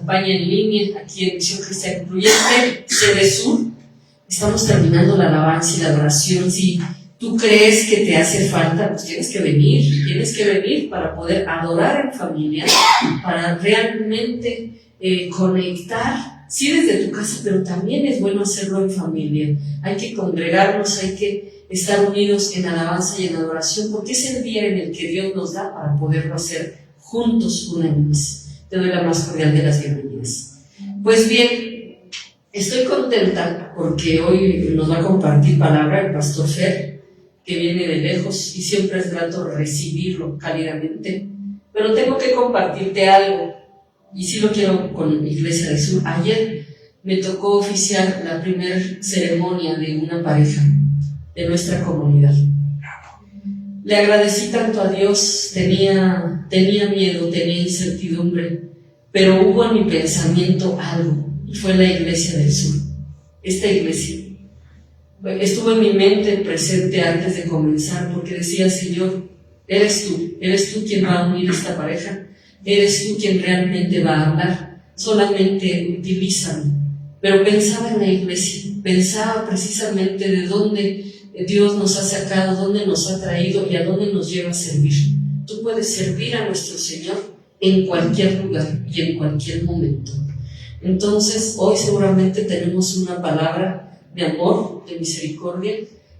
acompaña en línea aquí en Misión Cristiana Incluyente, Sede Sur. Estamos terminando la alabanza y la adoración. Si tú crees que te hace falta, pues tienes que venir para poder adorar en familia, para realmente conectar, sí desde tu casa, pero también es bueno hacerlo en familia. Hay que congregarnos, hay que estar unidos en alabanza y en adoración, porque es el día en el que Dios nos da para poderlo hacer juntos una vez. Te doy la más cordial de las bienvenidas. Pues bien, estoy contenta porque hoy nos va a compartir palabra el pastor Fer, que viene de lejos y siempre es grato recibirlo cálidamente, pero tengo que compartirte algo y sí lo quiero con Iglesia del Sur. Ayer me tocó oficiar la primera ceremonia de una pareja de nuestra comunidad. Le agradecí tanto a Dios, tenía miedo, tenía incertidumbre, pero hubo en mi pensamiento algo, y fue la Iglesia del Sur. Esta iglesia estuvo en mi mente presente antes de comenzar, porque decía: Señor, eres tú quien va a unir esta pareja, eres tú quien realmente va a hablar, solamente utilízame. Pero pensaba en la iglesia, pensaba precisamente de dónde Dios nos ha sacado, dónde nos ha traído y a dónde nos lleva a servir. Tú puedes servir a nuestro Señor en cualquier lugar y en cualquier momento. Entonces, hoy seguramente tenemos una palabra de amor, de misericordia,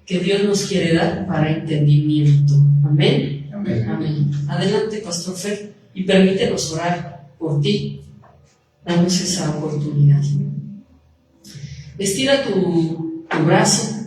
que Dios nos quiere dar para entendimiento. Amén. Amén. Amén. Adelante, Pastor Fer, y permítenos orar por ti. Danos esa oportunidad. Estira tu brazo.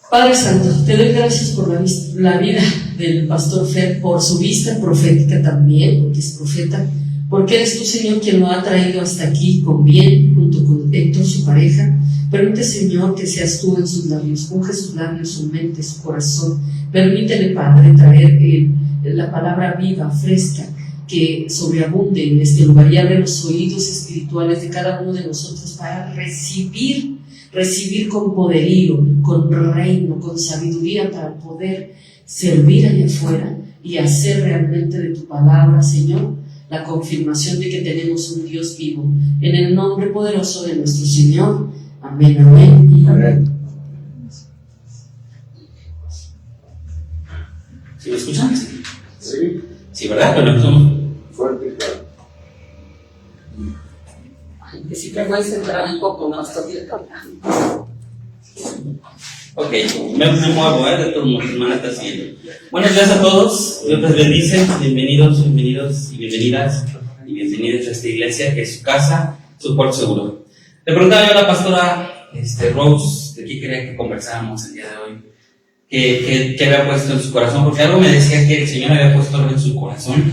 Padre Santo, te doy gracias por la vida del Pastor Fer, por su vista profética también, porque es profeta, porque eres tú, Señor, quien lo ha traído hasta aquí con bien, junto con Héctor, su pareja. Permite, Señor, que seas tú en sus labios, unge sus labios, su mente, su corazón. Permítele, Padre, traer la palabra viva, fresca, que sobreabunde en este lugar y abre los oídos espirituales de cada uno de nosotros para recibir con poderío, con reino, con sabiduría, para poder servir allá afuera y hacer realmente de tu palabra, Señor, la confirmación de que tenemos un Dios vivo. En el nombre poderoso de nuestro Señor. Amén, amén. Amén. ¿Sí me escuchan? Sí. Sí, ¿verdad? Pero empezamos. Fuerte, claro. Que si te voy a centrar un poco más todavía. Ok, me muevo, de todos modos, hermana está siguiendo. Buenos días a todos, Dios les bendice, bienvenidos y bienvenidas y bienvenidos a esta iglesia que es su casa, su puerto seguro. Le preguntaba yo a la pastora Rose, de qué quería que conversáramos el día de hoy, que había puesto en su corazón, porque algo me decía que el Señor había puesto algo en su corazón,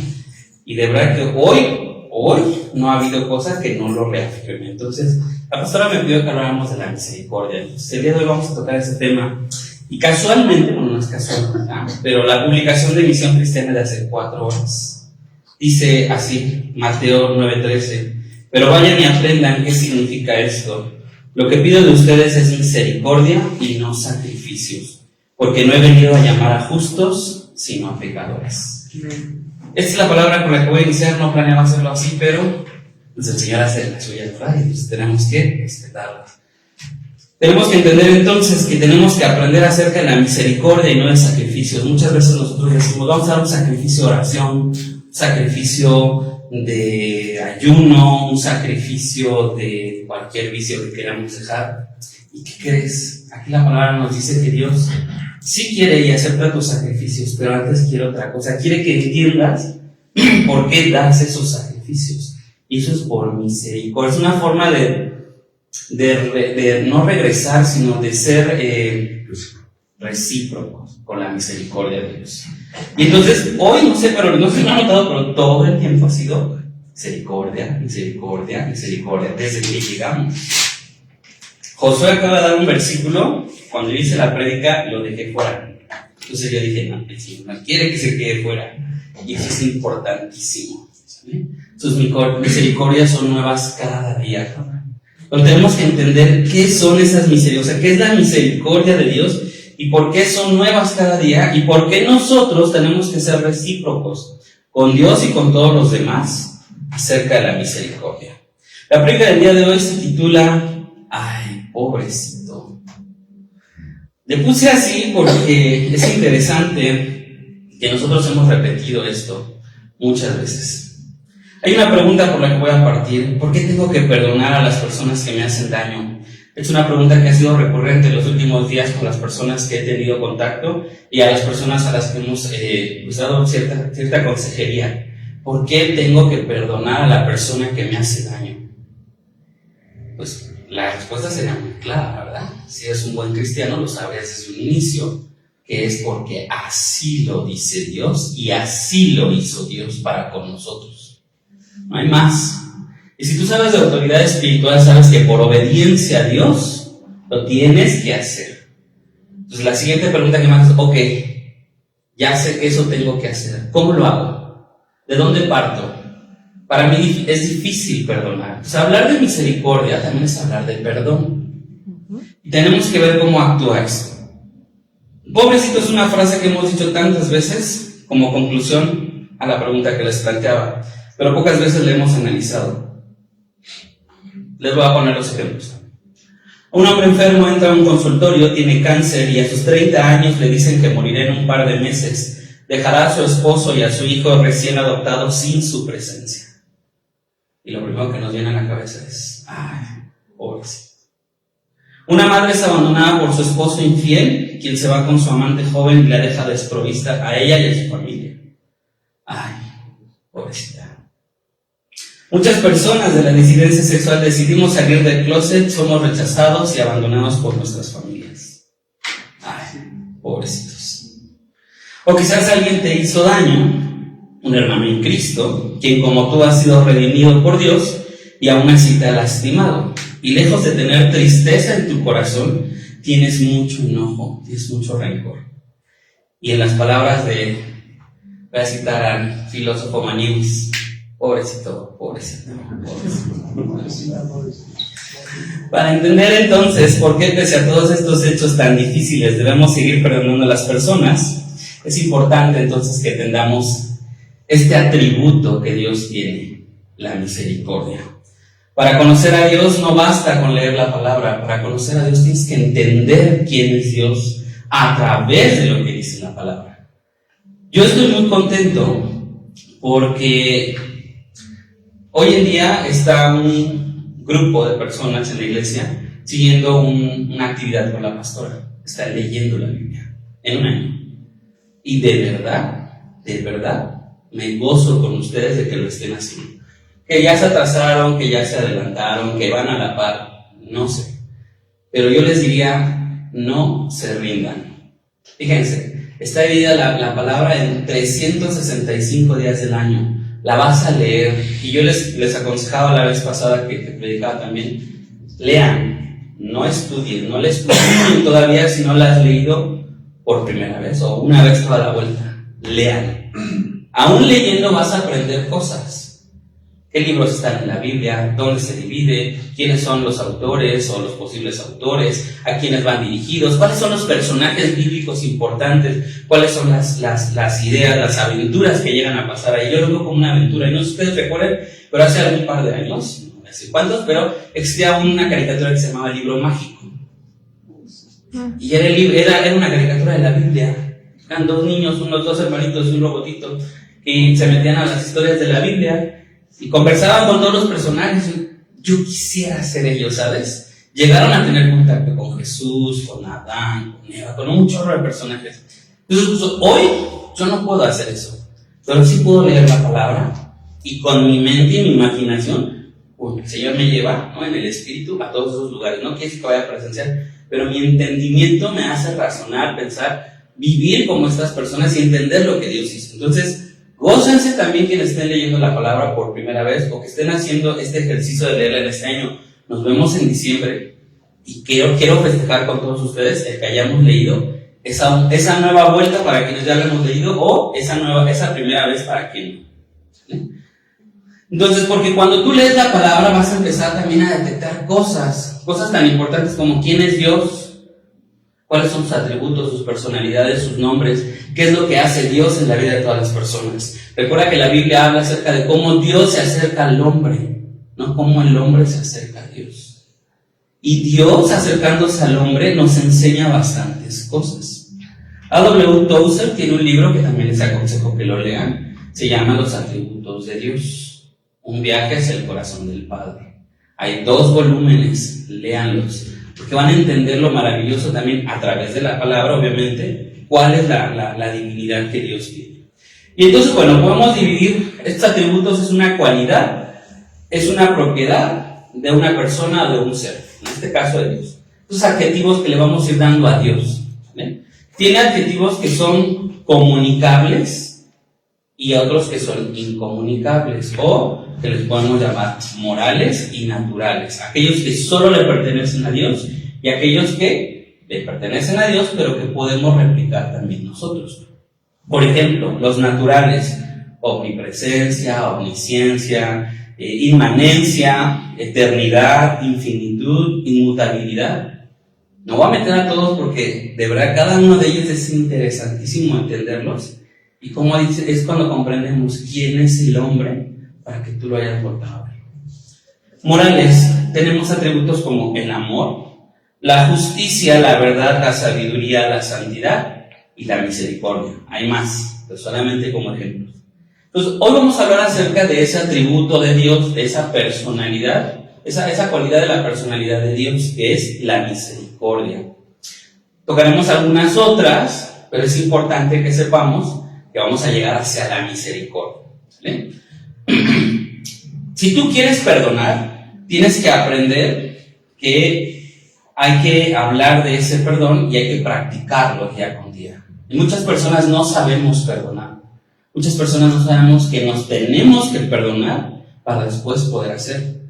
y de verdad que hoy no ha habido cosa que no lo reafirme. Entonces, la pastora me pidió que habláramos de la misericordia. Entonces, el día de hoy vamos a tocar ese tema. Y casualmente, bueno, no es casual, ¿verdad? Pero la publicación de Misión Cristiana de hace 4 horas dice así, Mateo 9:13: pero vayan y aprendan qué significa esto. Lo que pido de ustedes es misericordia y no sacrificios, porque no he venido a llamar a justos, sino a pecadores. Esta es la palabra con la que voy a iniciar. No planeaba hacerlo así, pero pues el Señor hace la suya, ¿verdad? Y entonces tenemos que respetarla. Tenemos que entender entonces que tenemos que aprender acerca de la misericordia y no de sacrificios. Muchas veces nosotros decimos: vamos a dar un sacrificio de oración, un sacrificio de ayuno, un sacrificio de cualquier vicio que queramos dejar. ¿Y qué crees? Aquí la palabra nos dice que Dios sí quiere y acepta tus sacrificios, pero antes quiere otra cosa. Quiere que entiendas por qué das esos sacrificios. Y eso es por misericordia. Es una forma de no regresar, sino de ser recíprocos con la misericordia de Dios. Y entonces, hoy no sé, pero no se me ha notado, pero todo el tiempo ha sido misericordia, misericordia, misericordia, desde que llegamos. Josué acaba de dar un versículo. Cuando yo hice la prédica, lo dejé fuera. Entonces yo dije: no, el Señor quiere que se quede fuera. Y eso es importantísimo, ¿sí? Sus misericordias son nuevas cada día. Pero tenemos que entender qué son esas misericordias, o sea, qué es la misericordia de Dios y por qué son nuevas cada día y por qué nosotros tenemos que ser recíprocos con Dios y con todos los demás acerca de la misericordia. La prédica del día de hoy se titula "Ay, pobrecito". Le puse así porque es interesante que nosotros hemos repetido esto muchas veces. Hay una pregunta por la que voy a partir: ¿por qué tengo que perdonar a las personas que me hacen daño? Es una pregunta que ha sido recurrente en los últimos días con las personas que he tenido contacto y a las personas a las que hemos dado cierta consejería. ¿Por qué tengo que perdonar a la persona que me hace daño? Pues la respuesta sería muy clara, ¿verdad? Si eres un buen cristiano, lo sabes desde un inicio, que es porque así lo dice Dios y así lo hizo Dios para con nosotros. No hay más. Y si tú sabes de autoridad espiritual, sabes que por obediencia a Dios lo tienes que hacer. Entonces la siguiente pregunta que me haces: ok, ya sé que eso tengo que hacer. ¿Cómo lo hago? ¿De dónde parto? Para mí es difícil perdonar. Pues hablar de misericordia también es hablar de perdón. Y tenemos que ver cómo actúa esto. Pobrecito es una frase que hemos dicho tantas veces como conclusión a la pregunta que les planteaba, pero pocas veces la hemos analizado. Les voy a poner los ejemplos. Un hombre enfermo entra a un consultorio, tiene cáncer y a sus 30 años le dicen que morirá en un par de meses. Dejará a su esposo y a su hijo recién adoptado sin su presencia. Y lo primero que nos viene a la cabeza es: ay, pobrecito. Una madre es abandonada por su esposo infiel, quien se va con su amante joven y la deja desprovista a ella y a su familia. Ay, pobrecita. Muchas personas de la disidencia sexual decidimos salir del closet, somos rechazados y abandonados por nuestras familias. Ay, pobrecitos. O quizás alguien te hizo daño, un hermano en Cristo, quien como tú has sido redimido por Dios y aún así te ha lastimado. Y lejos de tener tristeza en tu corazón, tienes mucho enojo, tienes mucho rencor. Y en las palabras voy a citar al filósofo Manius: pobrecito, pobrecito, pobrecito. Para entender entonces por qué pese a todos estos hechos tan difíciles debemos seguir perdonando a las personas, es importante entonces que entendamos este atributo que Dios tiene, la misericordia. Para conocer a Dios no basta con leer la palabra. Para conocer a Dios tienes que entender quién es Dios a través de lo que dice la palabra. Yo estoy muy contento porque hoy en día está un grupo de personas en la iglesia siguiendo una actividad con la pastora. Está leyendo la Biblia en un año. Y de verdad, me gozo con ustedes de que lo estén haciendo. Que ya se atrasaron, que ya se adelantaron, que van a la par, no sé. Pero yo les diría: no se rindan. Fíjense, está dividida la palabra en 365 días del año. La vas a leer. Y yo les aconsejaba la vez pasada que predicaba también: lean, no estudien, no les estudien todavía si no la has leído por primera vez o una vez toda la vuelta. Lean. Aún leyendo vas a aprender cosas. ¿Qué libros están en la Biblia? ¿Dónde se divide? ¿Quiénes son los autores o los posibles autores? ¿A quiénes van dirigidos? ¿Cuáles son los personajes bíblicos importantes? ¿Cuáles son las ideas, las aventuras que llegan a pasar ahí? Yo lo veo como una aventura. Y no sé si ustedes recuerden, pero hace algún par de años, no sé cuántos, pero existía una caricatura que se llamaba El Libro Mágico. Y era una caricatura de la Biblia. Eran dos niños, unos dos hermanitos y un robotito, y se metían a las historias de la Biblia y conversaban con todos los personajes. Yo quisiera ser ellos, ¿sabes? Llegaron a tener contacto con Jesús, con Adán, con Eva, con un chorro de personajes. Entonces, hoy yo no puedo hacer eso, pero sí puedo leer la palabra y con mi mente y mi imaginación, el Señor me lleva, ¿no?, en el espíritu a todos esos lugares. No quiere decir que vaya a presenciar, pero mi entendimiento me hace razonar, pensar, vivir como estas personas y entender lo que Dios hizo. Entonces, gócense también quienes estén leyendo la palabra por primera vez o que estén haciendo este ejercicio de leerla en este año. Nos vemos en diciembre y quiero festejar con todos ustedes el que hayamos leído esa nueva vuelta para quienes ya lo hemos leído o esa primera vez para quien no. Entonces, porque cuando tú lees la palabra vas a empezar también a detectar cosas tan importantes como quién es Dios, cuáles son sus atributos, sus personalidades, sus nombres, qué es lo que hace Dios en la vida de todas las personas. Recuerda que la Biblia habla acerca de cómo Dios se acerca al hombre. no cómo el hombre se acerca a Dios. Y Dios, acercándose al hombre, nos enseña bastantes cosas. A.W. Tozer tiene un libro que también les aconsejo que lo lean, se llama Los atributos de Dios. Un viaje hacia el corazón del Padre. Hay 2 volúmenes, léanlos, porque van a entender lo maravilloso también a través de la palabra, obviamente, cuál es la divinidad que Dios tiene. Y entonces, bueno, podemos dividir, estos atributos es una cualidad, es una propiedad de una persona o de un ser, en este caso de Dios. Estos adjetivos que le vamos a ir dando a Dios, ¿vale? Tiene adjetivos que son comunicables y otros que son incomunicables, o que les podemos llamar morales y naturales. Aquellos que solo le pertenecen a Dios y aquellos que le pertenecen a Dios, pero que podemos replicar también nosotros. Por ejemplo, los naturales: omnipresencia, omnisciencia, inmanencia, eternidad, infinitud, inmutabilidad. No voy a meter a todos porque de verdad cada uno de ellos es interesantísimo entenderlos. Y como dice, es cuando comprendemos quién es el hombre para que tú lo hayas voltado a ver. Morales, tenemos atributos como el amor, la justicia, la verdad, la sabiduría, la santidad y la misericordia. Hay más, pero solamente como ejemplos. Entonces, hoy vamos a hablar acerca de ese atributo de Dios, de esa personalidad, esa cualidad de la personalidad de Dios, que es la misericordia. Tocaremos algunas otras, pero es importante que sepamos que vamos a llegar hacia la misericordia, ¿vale? Si tú quieres perdonar, tienes que aprender que hay que hablar de ese perdón y hay que practicarlo día con día. Y muchas personas no sabemos perdonar. Muchas personas no sabemos que nos tenemos que perdonar para después poder hacer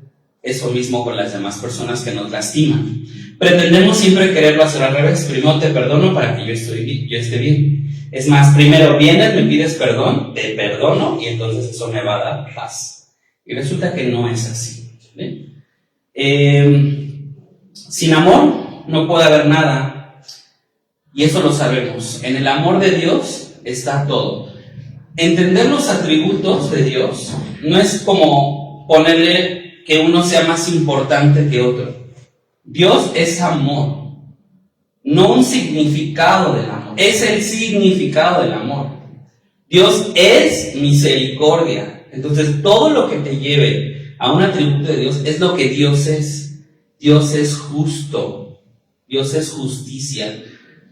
eso mismo con las demás personas que nos lastiman. Pretendemos siempre quererlo hacer al revés. Primero te perdono para que yo esté bien. Es más, primero vienes, me pides perdón, te perdono y entonces eso me va a dar paz. Y resulta que no es así, ¿vale? Sin amor no puede haber nada, y eso lo sabemos. En el amor de Dios está todo. Entender los atributos de Dios no es como ponerle que uno sea más importante que otro. Dios es amor, no un significado del amor, es el significado del amor. Dios es misericordia. Entonces todo lo que te lleve a un atributo de Dios es lo que Dios es. Dios es justo, Dios es justicia.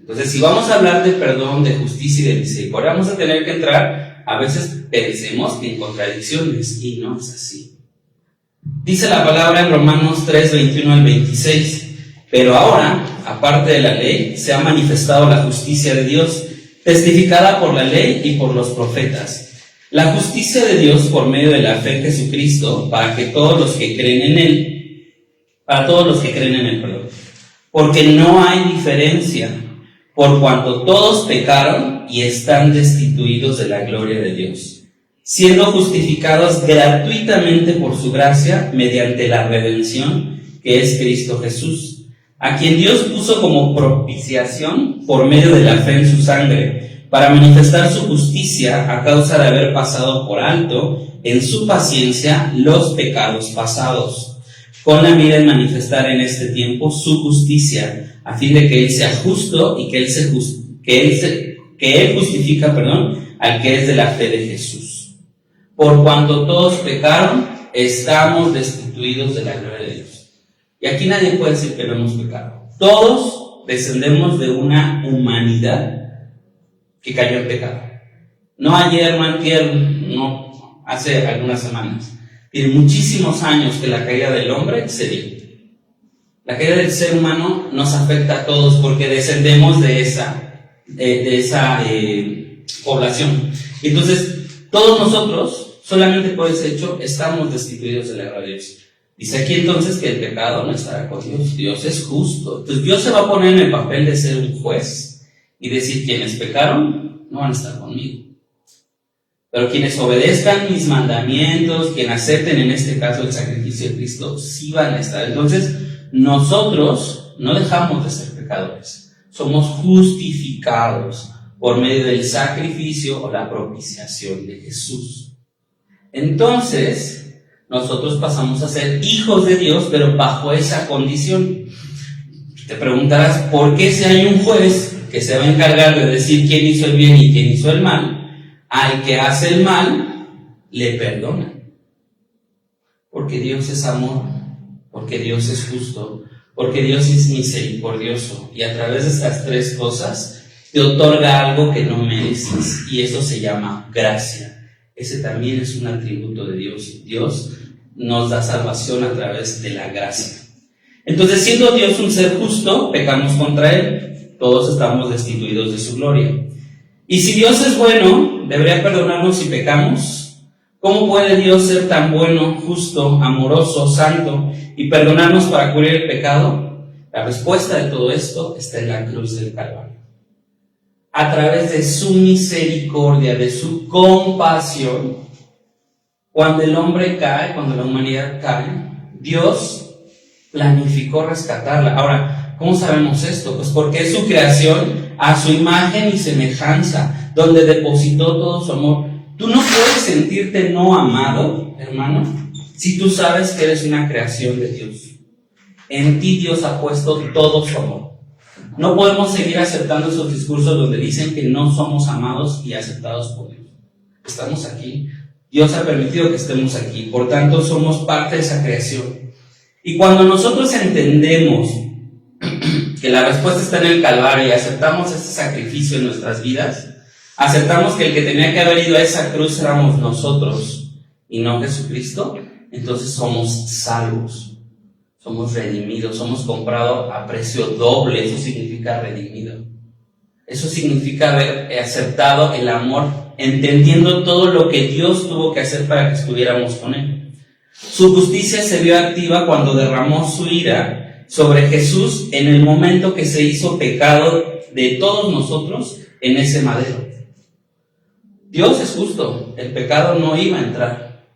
Entonces, si vamos a hablar de perdón, de justicia y de misericordia, vamos a tener que entrar, a veces pensemos que en contradicciones, y no es así. Dice la palabra en Romanos 3, 21 al 26, pero ahora, aparte de la ley, se ha manifestado la justicia de Dios, testificada por la ley y por los profetas. La justicia de Dios por medio de la fe en Jesucristo, para todos los que creen en Él, perdón. Porque no hay diferencia, por cuanto todos pecaron y están destituidos de la gloria de Dios, siendo justificados gratuitamente por su gracia mediante la redención que es Cristo Jesús, a quien Dios puso como propiciación por medio de la fe en su sangre, para manifestar su justicia a causa de haber pasado por alto en su paciencia los pecados pasados, con la mira en manifestar en este tiempo su justicia, a fin de que Él sea justo y que Él justifica, al que es de la fe de Jesús. Por cuanto todos pecaron, estamos destituidos de la gloria de Dios. Y aquí nadie puede decir que no hemos pecado. Todos descendemos de una humanidad que cayó en pecado. No ayer, no antier, no hace algunas semanas. Tiene muchísimos años que la caída del hombre se dio. La caída del ser humano nos afecta a todos porque descendemos de esa población. Entonces, todos nosotros, solamente por ese hecho, estamos destituidos de la gloria de Dios. Dice aquí entonces que el pecado no estará con Dios. Dios es justo. Entonces Dios se va a poner en el papel de ser un juez y decir: quienes pecaron no van a estar conmigo. Pero quienes obedezcan mis mandamientos, quienes acepten en este caso el sacrificio de Cristo, sí van a estar. Entonces, nosotros no dejamos de ser pecadores. Somos justificados por medio del sacrificio o la propiciación de Jesús. Entonces, nosotros pasamos a ser hijos de Dios, pero bajo esa condición. Te preguntarás, ¿por qué si hay un juez que se va a encargar de decir quién hizo el bien y quién hizo el mal, al que hace el mal, le perdona? Porque Dios es amor, porque Dios es justo, porque Dios es misericordioso, y a través de estas tres cosas te otorga algo que no mereces, y eso se llama gracia. Ese también es un atributo de Dios. Dios nos da salvación a través de la gracia. Entonces, siendo Dios un ser justo, pecamos contra Él. Todos estamos destituidos de su gloria. Y si Dios es bueno, debería perdonarnos si pecamos. ¿Cómo puede Dios ser tan bueno, justo, amoroso, santo y perdonarnos para cubrir el pecado? La respuesta de todo esto está en la cruz del Calvario. A través de su misericordia, de su compasión, cuando el hombre cae, cuando la humanidad cae, Dios planificó rescatarla. Ahora, ¿cómo sabemos esto? Pues porque es su creación a su imagen y semejanza, donde depositó todo su amor. Tú no puedes sentirte no amado, hermano, si tú sabes que eres una creación de Dios. En ti Dios ha puesto todo su amor. No podemos seguir aceptando esos discursos donde dicen que no somos amados y aceptados por Dios. Estamos aquí. Dios ha permitido que estemos aquí. Por tanto, somos parte de esa creación. Y cuando nosotros entendemos que la respuesta está en el Calvario y aceptamos ese sacrificio en nuestras vidas, aceptamos que el que tenía que haber ido a esa cruz éramos nosotros y no Jesucristo, entonces somos salvos, somos redimidos, somos comprados a precio doble. Eso significa redimido. Eso significa haber aceptado el amor, entendiendo todo lo que Dios tuvo que hacer para que estuviéramos con Él. Su justicia se vio activa cuando derramó su ira sobre Jesús en el momento que se hizo pecado de todos nosotros en ese madero. Dios es justo, el pecado no iba a entrar,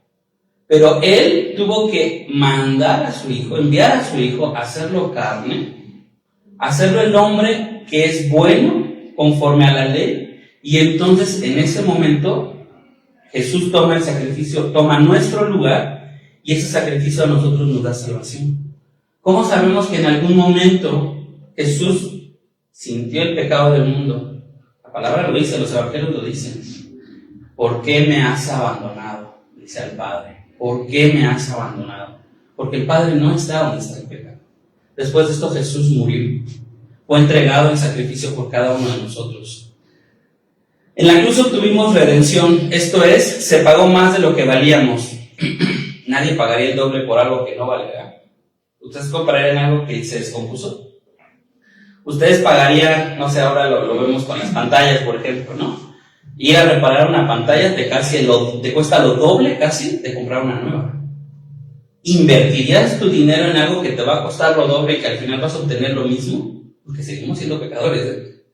pero Él tuvo que mandar a su Hijo, enviar a su Hijo, hacerlo carne, hacerlo el hombre que es bueno conforme a la ley, y entonces en ese momento Jesús toma el sacrificio, toma nuestro lugar, y ese sacrificio a nosotros nos da salvación. ¿Cómo sabemos que en algún momento Jesús sintió el pecado del mundo? La palabra lo dice, los evangelios lo dicen. ¿Por qué me has abandonado? Dice al Padre. ¿Por qué me has abandonado? Porque el Padre no está donde está el pecado. Después de esto Jesús murió. Fue entregado en sacrificio por cada uno de nosotros. En la cruz obtuvimos redención, esto es, se pagó más de lo que valíamos. Nadie pagaría el doble por algo que no valga. ¿Ustedes comprarían algo que se descompuso? Ustedes pagarían, no sé, ahora lo vemos con las pantallas, por ejemplo, ¿no? Ir a reparar una pantalla te cuesta lo doble casi de comprar una nueva. ¿Invertirías tu dinero en algo que te va a costar lo doble y que al final vas a obtener lo mismo? Porque seguimos siendo pecadores.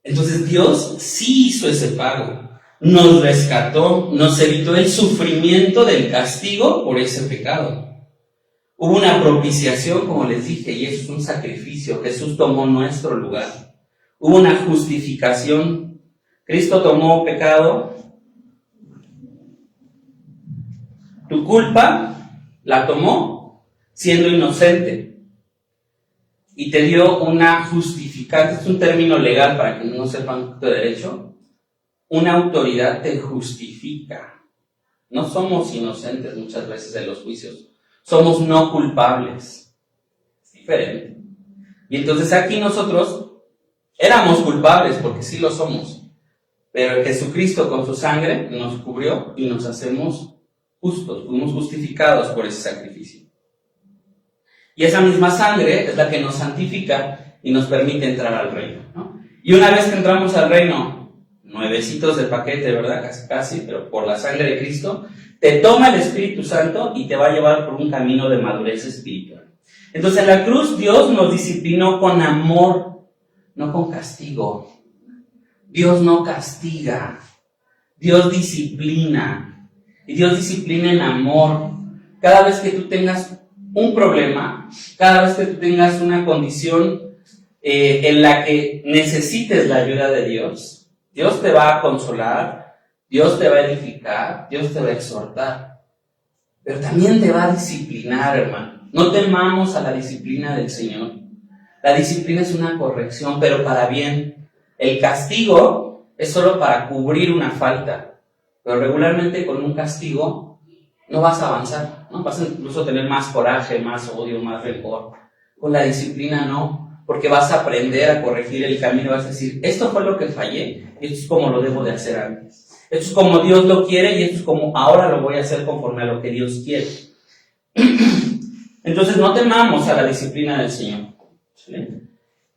Entonces Dios sí hizo ese pago. Nos rescató, nos evitó el sufrimiento del castigo por ese pecado. Hubo una propiciación, como les dije, y eso es un sacrificio. Jesús tomó nuestro lugar. Hubo una justificación. Cristo tomó pecado. Tu culpa la tomó siendo inocente. Y te dio una justificante. Es un término legal para quienes no sepan de derecho. Una autoridad te justifica. No somos inocentes muchas veces en los juicios. Somos no culpables. Es diferente. Y entonces aquí nosotros éramos culpables, porque sí lo somos. Pero Jesucristo con su sangre nos cubrió y nos hacemos justos. Fuimos justificados por ese sacrificio. Y esa misma sangre es la que nos santifica y nos permite entrar al reino, ¿no? Y una vez que entramos al reino, nuevecitos de paquete, ¿verdad? Casi, pero por la sangre de Cristo, te toma el Espíritu Santo y te va a llevar por un camino de madurez espiritual. Entonces en la cruz Dios nos disciplinó con amor, no con castigo. Dios no castiga, Dios disciplina. Y Dios disciplina en amor. Cada vez que tú tengas un problema, cada vez que tú tengas una condición en la que necesites la ayuda de Dios, Dios te va a consolar, Dios te va a edificar, Dios te va a exhortar. pero también te va a disciplinar, hermano. No temamos a la disciplina del Señor. La disciplina es una corrección, pero para bien. El castigo es solo para cubrir una falta, pero regularmente con un castigo no vas a avanzar, ¿no? Vas a incluso tener más coraje, más odio, más rencor. Con la disciplina no, porque vas a aprender a corregir el camino, vas a decir, esto fue lo que fallé, y esto es como lo debo de hacer antes. Esto es como Dios lo quiere y esto es como ahora lo voy a hacer conforme a lo que Dios quiere. Entonces no temamos a la disciplina del Señor. ¿Sí?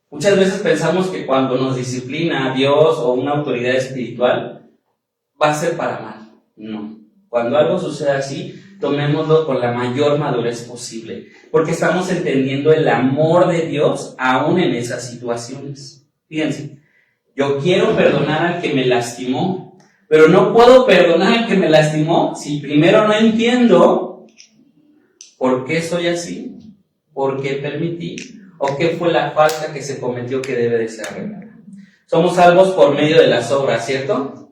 Muchas veces pensamos que cuando nos disciplina Dios o una autoridad espiritual va a ser para mal. No. Cuando algo sucede así, tomémoslo con la mayor madurez posible, porque estamos entendiendo el amor de Dios aún en esas situaciones. Fíjense, yo quiero perdonar al que me lastimó, pero no puedo perdonar al que me lastimó si primero no entiendo por qué soy así, por qué permití, o qué fue la falta que se cometió que debe de ser arreglada. Somos salvos por medio de las obras, ¿cierto?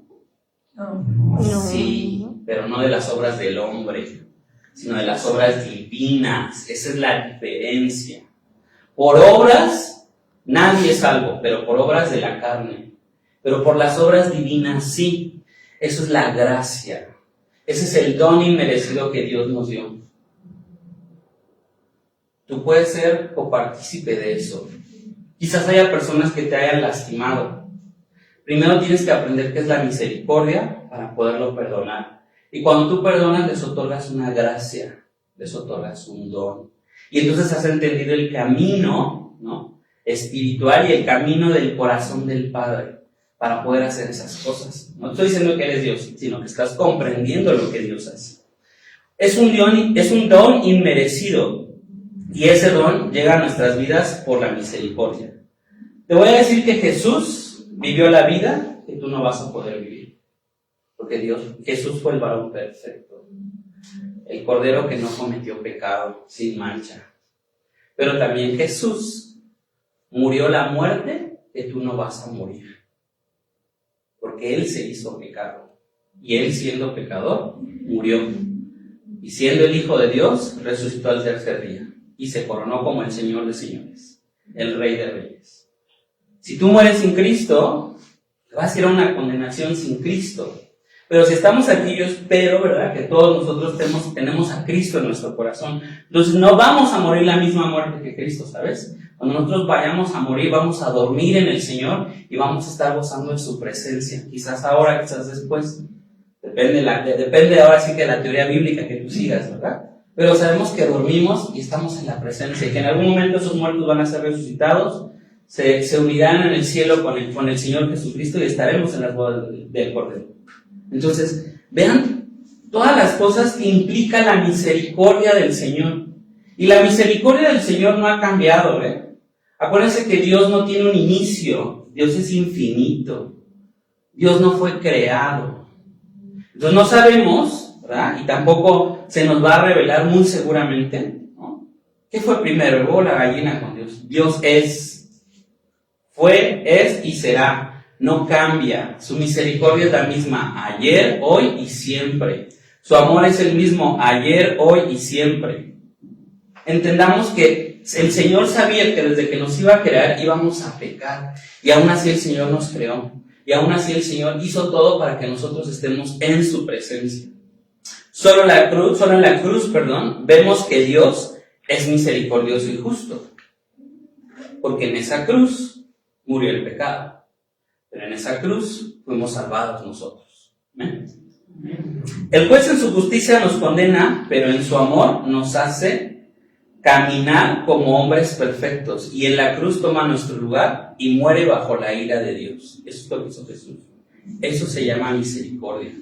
No. Sí, pero no de las obras del hombre, sino de las obras divinas. Esa es la diferencia. Por obras nadie es salvo, pero por obras de la carne. Pero por las obras divinas sí. Eso es la gracia. Ese es el don inmerecido que Dios nos dio. Tú puedes ser copartícipe de eso. Quizás haya personas que te hayan lastimado. Primero tienes que aprender qué es la misericordia para poderlo perdonar. Y cuando tú perdonas, les otorgas una gracia, les otorgas un don. Y entonces has entendido el camino, ¿no?, espiritual y el camino del corazón del Padre para poder hacer esas cosas. No estoy diciendo que eres Dios, sino que estás comprendiendo lo que Dios hace. Es un don inmerecido. Y ese don llega a nuestras vidas por la misericordia. Te voy a decir que Jesús vivió la vida que tú no vas a poder vivir. Porque Jesús fue el varón perfecto. El cordero que no cometió pecado, sin mancha. Pero también Jesús murió la muerte que tú no vas a morir. Porque Él se hizo pecado. Y Él, siendo pecador, murió. Y siendo el Hijo de Dios, resucitó al tercer día. Y se coronó como el Señor de señores, el Rey de reyes. Si tú mueres sin Cristo, vas a ir a una condenación sin Cristo. Pero si estamos aquí, yo espero, ¿verdad?, que todos nosotros tenemos a Cristo en nuestro corazón. Entonces no vamos a morir la misma muerte que Cristo, ¿sabes? Cuando nosotros vayamos a morir, vamos a dormir en el Señor y vamos a estar gozando de su presencia. Quizás ahora, quizás después. Depende ahora sí que de la teoría bíblica que tú sigas, ¿verdad? Pero sabemos que dormimos y estamos en la presencia, y que en algún momento esos muertos van a ser resucitados, se unirán en el cielo con el Señor Jesucristo y estaremos en las bodas del Cordero. Entonces, vean todas las cosas que implica la misericordia del Señor. Y la misericordia del Señor no ha cambiado, ¿eh? Acuérdense que Dios no tiene un inicio, Dios es infinito. Dios no fue creado. Entonces no sabemos, ¿verdad? Y tampoco se nos va a revelar muy seguramente, ¿no?, ¿qué fue primero, el huevo o la gallina con Dios? Dios es, fue, es y será. No cambia. Su misericordia es la misma ayer, hoy y siempre. Su amor es el mismo ayer, hoy y siempre. Entendamos que el Señor sabía que desde que nos iba a crear íbamos a pecar. Y aún así el Señor nos creó. Y aún así el Señor hizo todo para que nosotros estemos en su presencia. Solo en la cruz, vemos que Dios es misericordioso y justo. Porque en esa cruz murió el pecado. Pero en esa cruz fuimos salvados nosotros. ¿Amén? El juez en su justicia nos condena, pero en su amor nos hace caminar como hombres perfectos. Y en la cruz toma nuestro lugar y muere bajo la ira de Dios. Eso es lo que hizo Jesús. Eso se llama misericordia.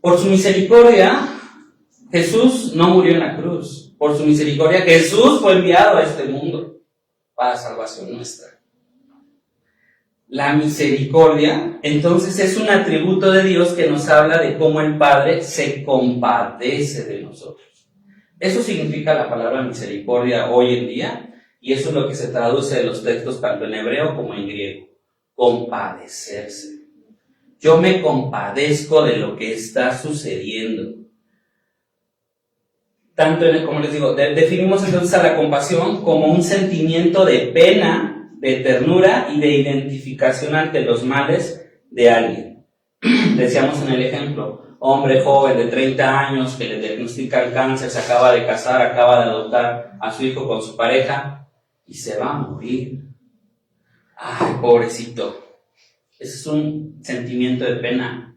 Por su misericordia, Jesús no murió en la cruz. Por su misericordia, Jesús fue enviado a este mundo para salvación nuestra. La misericordia, entonces, es un atributo de Dios que nos habla de cómo el Padre se compadece de nosotros. Eso significa la palabra misericordia hoy en día, y eso es lo que se traduce de los textos tanto en hebreo como en griego. Compadecerse. Yo me compadezco de lo que está sucediendo. tanto como les digo, definimos entonces a la compasión como un sentimiento de pena, de ternura y de identificación ante los males de alguien. Decíamos en el ejemplo, hombre joven de 30 años que le diagnostican cáncer, se acaba de casar, acaba de adoptar a su hijo con su pareja y se va a morir. Ay, pobrecito. Ese es un sentimiento de pena.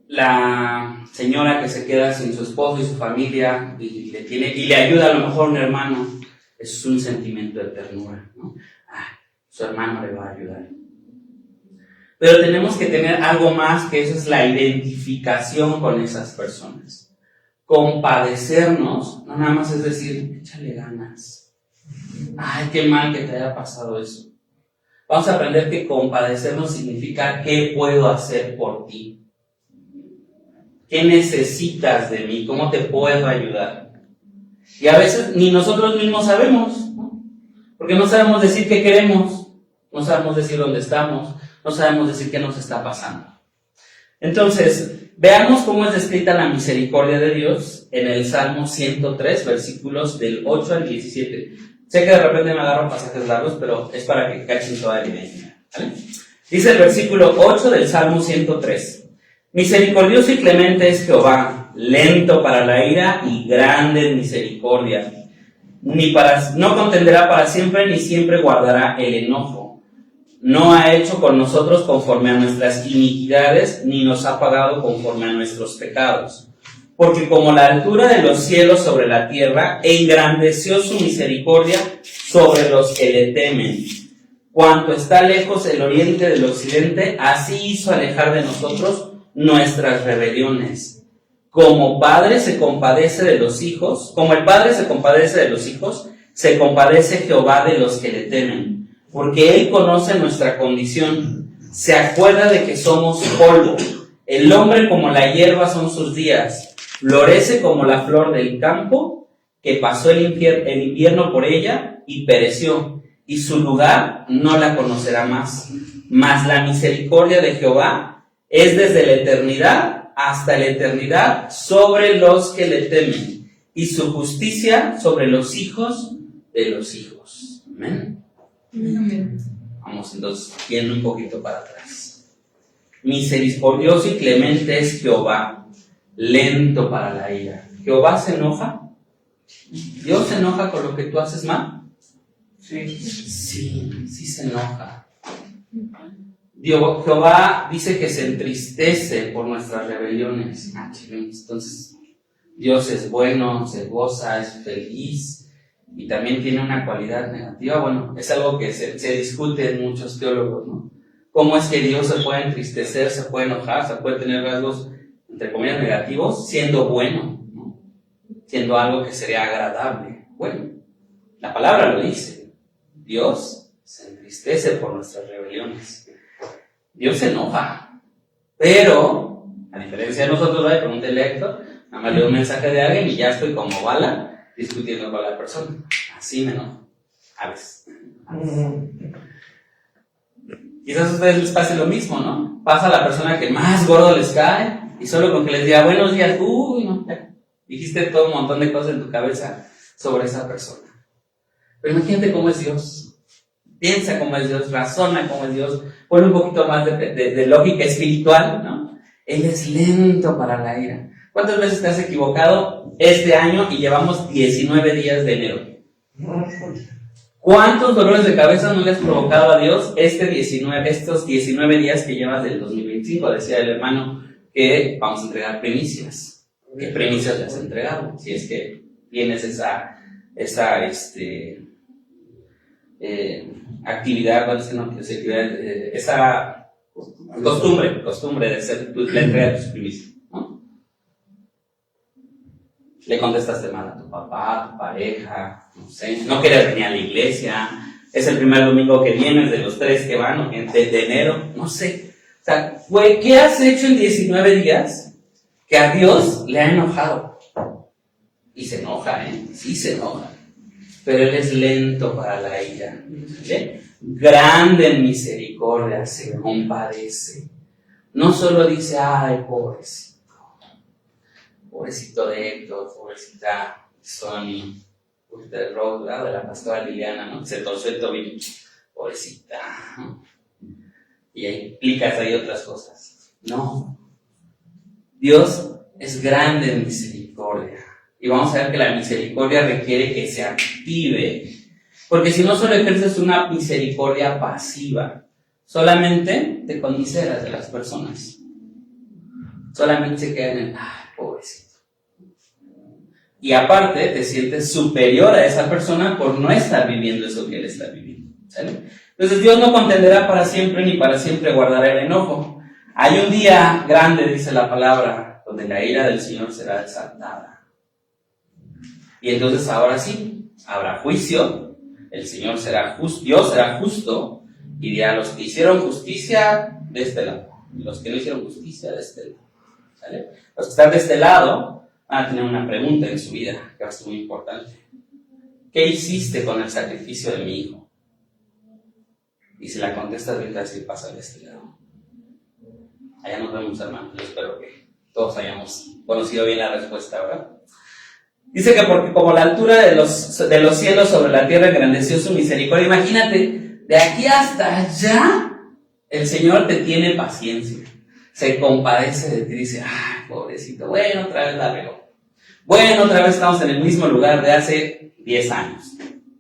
La señora que se queda sin su esposo y su familia y le ayuda a lo mejor un hermano, es un sentimiento de ternura, ¿no? Su hermano le va a ayudar. Pero tenemos que tener algo más, que eso es la identificación con esas personas. Compadecernos, no nada más es decir, échale ganas. Ay, qué mal que te haya pasado eso. Vamos a aprender que compadecernos significa qué puedo hacer por ti. ¿Qué necesitas de mí? ¿Cómo te puedo ayudar? Y a veces ni nosotros mismos sabemos, ¿no? Porque no sabemos decir qué queremos, no sabemos decir dónde estamos, no sabemos decir qué nos está pasando. Entonces, veamos cómo es descrita la misericordia de Dios en el Salmo 103, versículos del 8 al 17. Sé que de repente me agarro pasajes largos, pero es para que cachen toda la evidencia, ¿vale? Dice el versículo 8 del Salmo 103. Misericordioso y clemente es Jehová, lento para la ira y grande en misericordia. No contenderá para siempre, ni siempre guardará el enojo. No ha hecho con nosotros conforme a nuestras iniquidades, ni nos ha pagado conforme a nuestros pecados. Porque como la altura de los cielos sobre la tierra, engrandeció su misericordia sobre los que le temen. Cuanto está lejos el oriente del occidente, así hizo alejar de nosotros nuestras rebeliones. Como Padre se compadece de los hijos, como el Padre se compadece de los hijos, se compadece Jehová de los que le temen, porque Él conoce nuestra condición, se acuerda de que somos polvo. El hombre como la hierba son sus días, florece como la flor del campo, que pasó el invierno por ella y pereció, y su lugar no la conocerá más. Mas la misericordia de Jehová es desde la eternidad hasta la eternidad sobre los que le temen, y su justicia sobre los hijos de los hijos. Amén. Amén. Vamos entonces, yendo un poquito para atrás. Misericordioso y clemente es Jehová, lento para la ira. ¿Jehová se enoja? ¿Dios se enoja con lo que tú haces mal? Sí se enoja. Jehová dice que se entristece por nuestras rebeliones. Entonces, Dios es bueno, se goza, es feliz y también tiene una cualidad negativa. Bueno, es algo que se discute en muchos teólogos, ¿no? ¿Cómo es que Dios se puede entristecer, se puede enojar, se puede tener rasgos, entre comillas, negativos, siendo bueno, ¿no? Siendo algo que sería agradable? Bueno, la palabra lo dice. Dios se entristece por nuestras rebeliones. Dios se enoja, pero, a diferencia de nosotros, pregúntele a Héctor, nada más leo un mensaje de alguien y ya estoy como bala discutiendo con la persona. Así me enojo, a veces. Quizás a ustedes les pase lo mismo, ¿no? Pasa la persona que más gordo les cae y solo con que les diga buenos días, no, ya dijiste todo un montón de cosas en tu cabeza sobre esa persona. Pero imagínate cómo es Dios. Piensa cómo es Dios, razona cómo es Dios, pone un poquito más de lógica espiritual, ¿no? Él es lento para la ira. ¿Cuántas veces te has equivocado este año y llevamos 19 días de enero? ¿Cuántos dolores de cabeza no le has provocado a Dios estos 19 días que llevas del 2025? Decía el hermano que vamos a entregar primicias. ¿Qué primicias le has entregado? Si es que tienes esa actividad, esa costumbre de hacer la entrega de tus primicias, ¿no? Le contestaste mal a tu papá, a tu pareja, no sé, no quieres venir a la iglesia, es el primer domingo que vienes de los 3 que van, de enero, no sé. O sea, güey, ¿qué has hecho en 19 días que a Dios le ha enojado? Y se enoja, sí se enoja. Pero Él es lento para la ira, ¿sí? Grande en misericordia, se compadece. No solo dice, ay, pobrecito. pobrecito de Héctor, pobrecita Sony, pobrecita de Rose, ¿verdad? De la pastora Liliana, ¿no? Se torció el tobillo, pobrecita, ¿no? Y ahí explicas ahí otras cosas. No. Dios es grande en misericordia. Y vamos a ver que la misericordia requiere que se active. Porque si no, solo ejerces una misericordia pasiva. Solamente te conmiseras de las personas. Solamente se quedan en, ay, pobrecito. Y aparte, te sientes superior a esa persona por no estar viviendo eso que él está viviendo. ¿Sale? Entonces, Dios no contenderá para siempre, ni para siempre guardará el enojo. Hay un día grande, dice la palabra, donde la ira del Señor será desatada. Y entonces, ahora sí, habrá juicio. El Señor será justo, Dios será justo, y dirá a los que hicieron justicia de este lado, y los que no hicieron justicia de este lado. ¿Sale? Los que están de este lado van a tener una pregunta en su vida, que va a ser muy importante. ¿Qué hiciste con el sacrificio de mi hijo? Y si la contestas bien, te vas a decir, pasa de este lado. Allá nos vemos, hermanos. Yo espero que todos hayamos conocido bien la respuesta, ¿verdad? Dice que porque como la altura de los cielos sobre la tierra engrandeció su misericordia. Imagínate, de aquí hasta allá, el Señor te tiene paciencia. Se compadece de ti y dice, ay, pobrecito, bueno, otra vez la regó. Bueno, otra vez estamos en el mismo lugar de hace 10 años.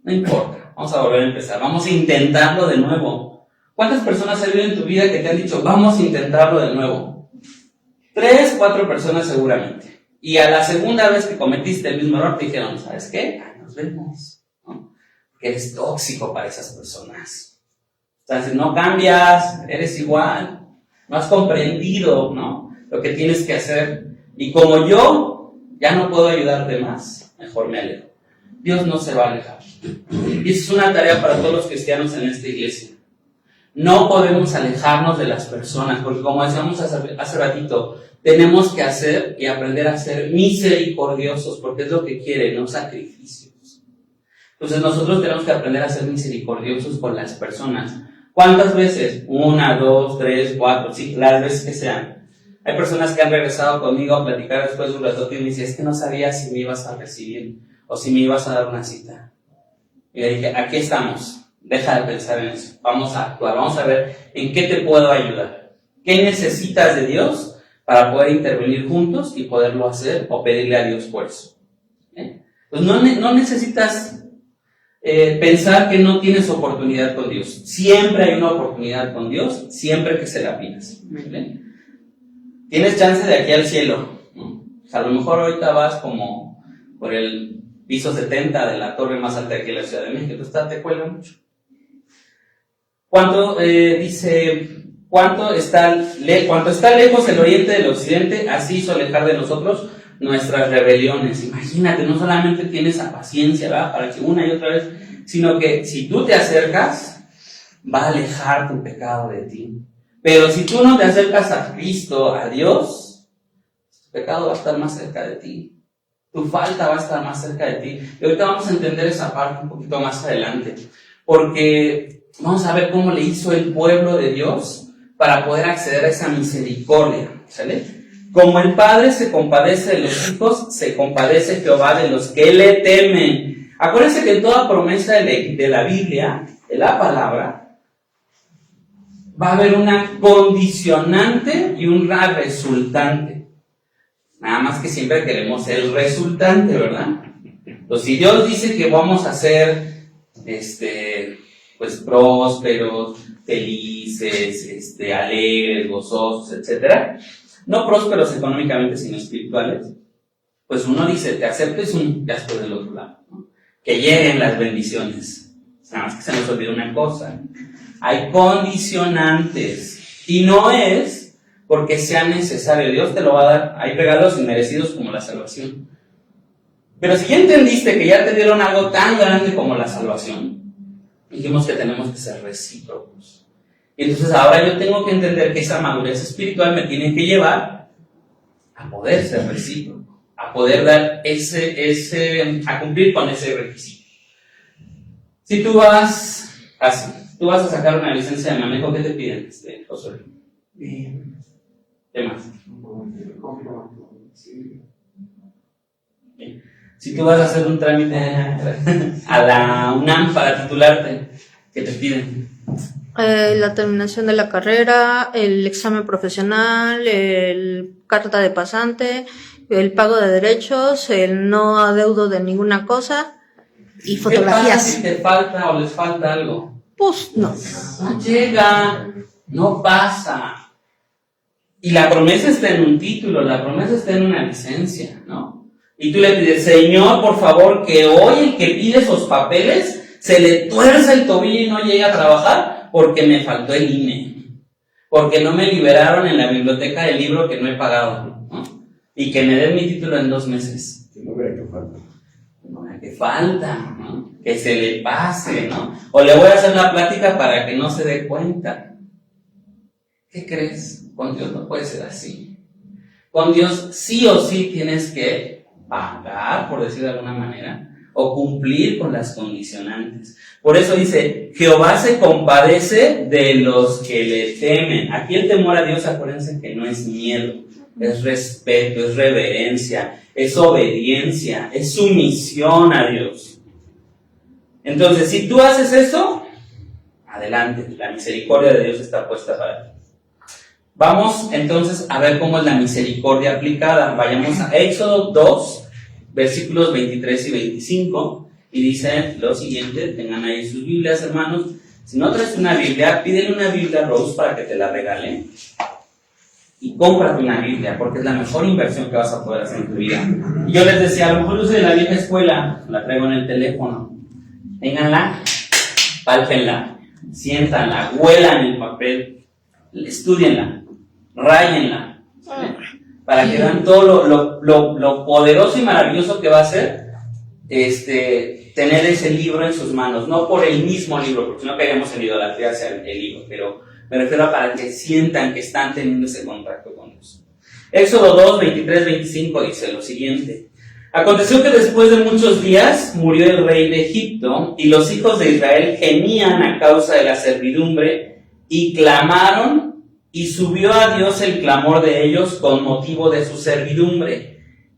No importa, vamos a volver a empezar. Vamos a intentarlo de nuevo. ¿Cuántas personas ha habido en tu vida que te han dicho, vamos a intentarlo de nuevo? 3, 4 personas seguramente. Y a la segunda vez que cometiste el mismo error te dijeron, ¿sabes qué? Ay, nos vemos, ¿no? Porque eres tóxico para esas personas. Entonces, no cambias, eres igual, no has comprendido, ¿no? Lo que tienes que hacer. Y como yo ya no puedo ayudarte más, mejor me alejo. Dios no se va a alejar. Y eso es una tarea para todos los cristianos en esta iglesia. No podemos alejarnos de las personas, porque como decíamos hace ratito, tenemos que hacer y aprender a ser misericordiosos, porque es lo que quiere, no sacrificios. Entonces nosotros tenemos que aprender a ser misericordiosos con las personas. ¿Cuántas veces? 1, 2, 3, 4, sí, las veces que sean. Hay personas que han regresado conmigo a platicar después de un rato y me dicen, es que no sabía si me ibas a recibir o si me ibas a dar una cita. Y le dije, aquí estamos, deja de pensar en eso, vamos a actuar, vamos a ver en qué te puedo ayudar. ¿Qué necesitas de Dios para poder intervenir juntos y poderlo hacer o pedirle a Dios por eso? Pues no necesitas pensar que no tienes oportunidad con Dios. Siempre hay una oportunidad con Dios, siempre que se la pidas. Tienes chance de aquí al cielo, ¿no? A lo mejor ahorita vas como por el piso 70 de la torre más alta de aquí en la Ciudad de México, entonces te cuelga mucho. ¿Cuánto está lejos el oriente del occidente? Así hizo alejar de nosotros nuestras rebeliones. Imagínate, no solamente tienes esa paciencia, ¿verdad? Para que una y otra vez, sino que si tú te acercas, va a alejar tu pecado de ti. Pero si tú no te acercas a Cristo, a Dios, tu pecado va a estar más cerca de ti. Tu falta va a estar más cerca de ti. Y ahorita vamos a entender esa parte un poquito más adelante. Porque vamos a ver cómo le hizo el pueblo de Dios para poder acceder a esa misericordia, ¿sale? Como el Padre se compadece de los hijos, se compadece Jehová de los que le temen. Acuérdense que en toda promesa de la Biblia, de la palabra, va a haber una condicionante y una resultante. Nada más que siempre queremos el resultante, ¿verdad? Entonces, si Dios dice que vamos a ser, pues prósperos, felices, alegres, gozosos, etcétera, no prósperos económicamente, sino espirituales, pues uno dice, te acepto y ya estoy del otro lado, ¿no? Que lleguen las bendiciones. Nada más que se nos olvida una cosa, hay condicionantes, y no es porque sea necesario. Dios te lo va a dar, hay regalos inmerecidos como la salvación. Pero si ya entendiste que ya te dieron algo tan grande como la salvación, dijimos que tenemos que ser recíprocos. Y entonces ahora yo tengo que entender que esa madurez espiritual me tiene que llevar a poder ser recíproco, a poder dar a cumplir con ese requisito. Si tú vas a sacar una licencia de manejo, ¿qué te piden, Josué? ¿Qué más? Si tú vas a hacer un trámite a la UNAM para titularte, ¿qué te piden? La terminación de la carrera, el examen profesional, el carta de pasante, el pago de derechos, el no adeudo de ninguna cosa y ¿Qué pasa fotografías. si te falta o les falta algo? Pues no. No llega, no pasa. Y la promesa está en un título, la promesa está en una licencia, ¿no? Y tú le pides, Señor, por favor, que hoy el que pide esos papeles se le tuerza el tobillo y no llegue a trabajar porque me faltó el INE, porque no me liberaron en la biblioteca del libro que no he pagado, ¿no? Y que me den mi título en 2 meses. Que no vea que falta. No vea que falta, ¿no? Que se le pase, ¿no? O le voy a hacer la plática para que no se dé cuenta. ¿Qué crees? Con Dios no puede ser así. Con Dios sí o sí tienes que pagar, por decir de alguna manera, o cumplir con las condicionantes. Por eso dice, Jehová se compadece de los que le temen. Aquí el temor a Dios, acuérdense que no es miedo, es respeto, es reverencia, es obediencia, es sumisión a Dios. Entonces, si tú haces eso, adelante, la misericordia de Dios está puesta para ti. Vamos entonces a ver cómo es la misericordia aplicada. Vayamos a Éxodo 2, versículos 23 y 25, y dice lo siguiente, tengan ahí sus Biblias, hermanos. Si no traes una Biblia, pídele una Biblia a Rose para que te la regale, y cómprate una Biblia, porque es la mejor inversión que vas a poder hacer en tu vida. Y yo les decía, a lo mejor yo soy de la vieja escuela, la traigo en el teléfono, ténganla, pálpenla, siéntanla, huelan el papel, estudienla, ráyenla, para que vean todo lo poderoso y maravilloso que va a ser tener ese libro en sus manos, no por el mismo libro, porque si no caeríamos en idolatría hacia el libro, pero me refiero a para que sientan que están teniendo ese contacto con Dios. Éxodo 2, 23, 25 dice lo siguiente: aconteció que después de muchos días murió el rey de Egipto, y los hijos de Israel gemían a causa de la servidumbre, y clamaron, y subió a Dios el clamor de ellos con motivo de su servidumbre.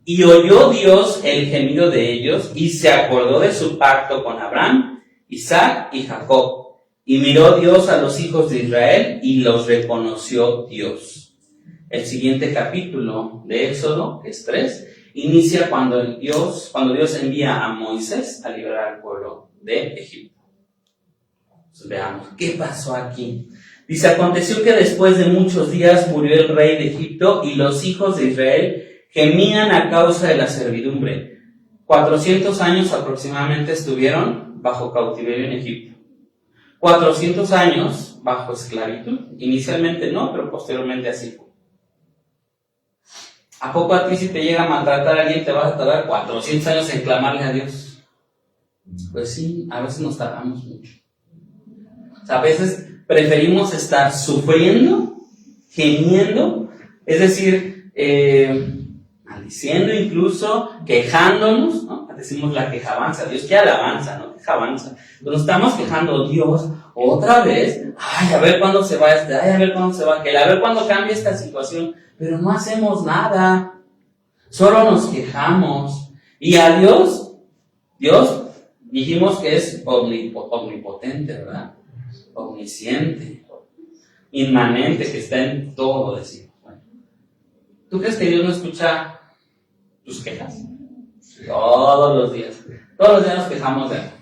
Y oyó Dios el gemido de ellos, y se acordó de su pacto con Abraham, Isaac y Jacob. Y miró Dios a los hijos de Israel, y los reconoció Dios. El siguiente capítulo de Éxodo, que es 3, inicia cuando Dios envía a Moisés a liberar al pueblo de Egipto. Entonces, veamos, ¿qué pasó aquí? Dice, aconteció que después de muchos días murió el rey de Egipto, y los hijos de Israel gemían a causa de la servidumbre. 400 años aproximadamente estuvieron bajo cautiverio en Egipto. 400 años bajo esclavitud. Inicialmente no, pero posteriormente así fue. ¿A poco a ti si te llega a maltratar a alguien te vas a tardar 400 años en clamarle a Dios? Pues sí, a veces nos tardamos mucho. O sea, a veces preferimos estar sufriendo, gemiendo, es decir, maldiciendo incluso, quejándonos, ¿no? Decimos la quejabanza, Dios quiere alabanza, ¿no? Quejabanza. Nos estamos quejando, Dios, otra vez, ay, a ver cuándo se va ay, a ver cuándo se va aquel, a ver cuándo cambia esta situación, pero no hacemos nada, solo nos quejamos. Y a Dios dijimos que es omnipotente, ¿verdad? Omnisciente, inmanente, que está en todo, decimos. Bueno, ¿tú crees que Dios no escucha tus quejas? Todos los días nos quejamos de algo.